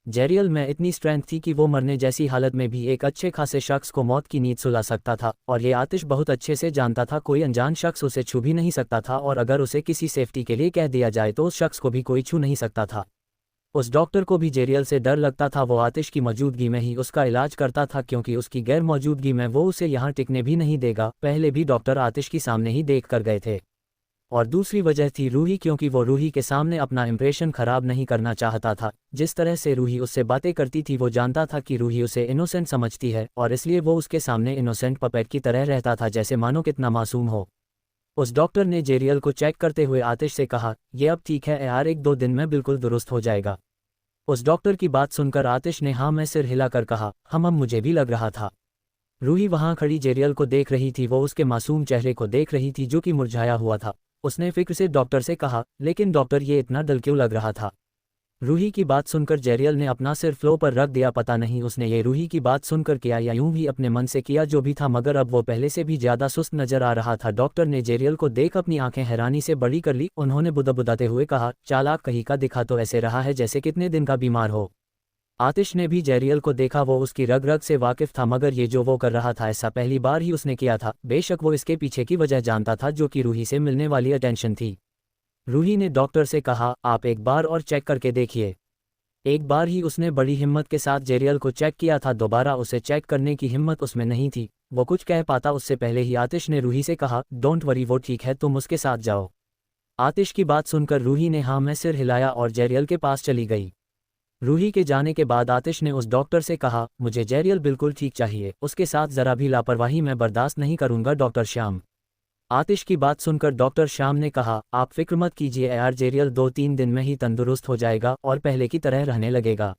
जेरियल में इतनी स्ट्रेंथ थी कि वो मरने जैसी हालत में भी एक अच्छे खासे शख्स को मौत की नींद सुला सकता था, और ये आतिश बहुत अच्छे से जानता था। कोई अनजान शख्स उसे छू भी नहीं सकता था, और अगर उसे किसी सेफ्टी के लिए कह दिया जाए तो उस शख्स को भी कोई छू नहीं सकता था। उस डॉक्टर को भी जेरियल से डर लगता था। वो आतिश की मौजूदगी में ही उसका इलाज करता था, क्योंकि उसकी गैर मौजूदगी में वो उसे यहाँ टिकने भी नहीं देगा। पहले भी डॉक्टर आतिश की सामने ही देख कर गए थे। और दूसरी वजह थी रूही, क्योंकि वो रूही के सामने अपना इंप्रेशन खराब नहीं करना चाहता था। जिस तरह से रूही उससे बातें करती थी, वो जानता था कि रूही उसे इनोसेंट समझती है, और इसलिए वो उसके सामने इनोसेंट पपेट की तरह रहता था, जैसे मानो कितना मासूम हो। उस डॉक्टर ने जेरियल को चेक करते हुए आतिश से कहा, ये अब ठीक है यार, 1-2 दिन में बिल्कुल दुरुस्त हो जाएगा। उस डॉक्टर की बात सुनकर आतिश ने हाँ में सिर हिलाकर कहा, हम मुझे भी लग रहा था। रूही वहां खड़ी जेरियल को देख रही थी। वो उसके मासूम चेहरे को देख रही थी जो कि मुरझाया हुआ था। उसने फिक्र से डॉक्टर से कहा, लेकिन डॉक्टर ये इतना डल क्यों लग रहा था? रूही की बात सुनकर जेरियल ने अपना सिर फ्लो पर रख दिया। पता नहीं उसने ये रूही की बात सुनकर किया या यूं ही अपने मन से किया, जो भी था, मगर अब वो पहले से भी ज्यादा सुस्त नजर आ रहा था। डॉक्टर ने जेरियल को देख अपनी आंखें हैरानी से बड़ी कर ली। उन्होंने बुदबुदाते हुए कहा, चालाक कहीं का दिखा तो ऐसे रहा है जैसे कितने दिन का बीमार हो। आतिश ने भी जेरियल को देखा। वो उसकी रग रग से वाकिफ था, मगर ये जो वो कर रहा था ऐसा पहली बार ही उसने किया था। बेशक वो इसके पीछे की वजह जानता था, जो कि रूही से मिलने वाली अटेंशन थी। रूही ने डॉक्टर से कहा, आप एक बार और चेक करके देखिए। एक बार ही उसने बड़ी हिम्मत के साथ जेरियल को चेक किया था। दोबारा उसे चेक करने की हिम्मत उसमें नहीं थी। वो कुछ कह पाता उससे पहले ही आतिश ने रूही से कहा, डोंट वरी, वो ठीक है, तुम उसके साथ जाओ। आतिश की बात सुनकर रूही ने हाँ में सिर हिलाया और जेरियल के पास चली गई। रूही के जाने के बाद आतिश ने उस डॉक्टर से कहा, मुझे जेरियल बिल्कुल ठीक चाहिए, उसके साथ जरा भी लापरवाही मैं बर्दाश्त नहीं करूंगा। डॉक्टर श्याम। आतिश की बात सुनकर डॉक्टर श्याम ने कहा, आप फिक्र मत कीजिए यार, जेरियल 2-3 दिन में ही तंदुरुस्त हो जाएगा और पहले की तरह रहने लगेगा।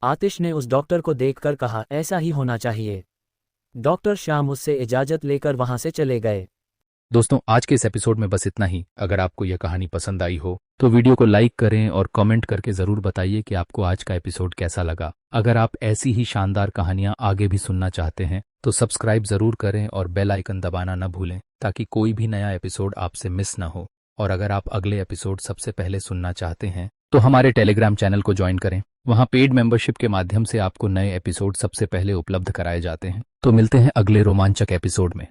आतिश ने उस डॉक्टर को देखकर कहा, ऐसा ही होना चाहिए। डॉक्टर श्याम उससे इजाजत लेकर वहां से चले गए। दोस्तों, आज के इस एपिसोड में बस इतना ही। अगर आपको यह कहानी पसंद आई हो तो वीडियो को लाइक करें और कमेंट करके ज़रूर बताइए कि आपको आज का एपिसोड कैसा लगा। अगर आप ऐसी ही शानदार कहानियां आगे भी सुनना चाहते हैं तो सब्सक्राइब ज़रूर करें और बेल आइकन दबाना न भूलें, ताकि कोई भी नया एपिसोड आपसे मिस ना हो। और अगर आप अगले एपिसोड सबसे पहले सुनना चाहते हैं तो हमारे टेलीग्राम चैनल को ज्वाइन करें। वहाँ पेड मेंबरशिप के माध्यम से आपको नए एपिसोड सबसे पहले उपलब्ध कराए जाते हैं। तो मिलते हैं अगले रोमांचक एपिसोड में।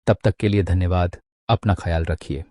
तब तक के लिए धन्यवाद। अपना ख्याल रखिए।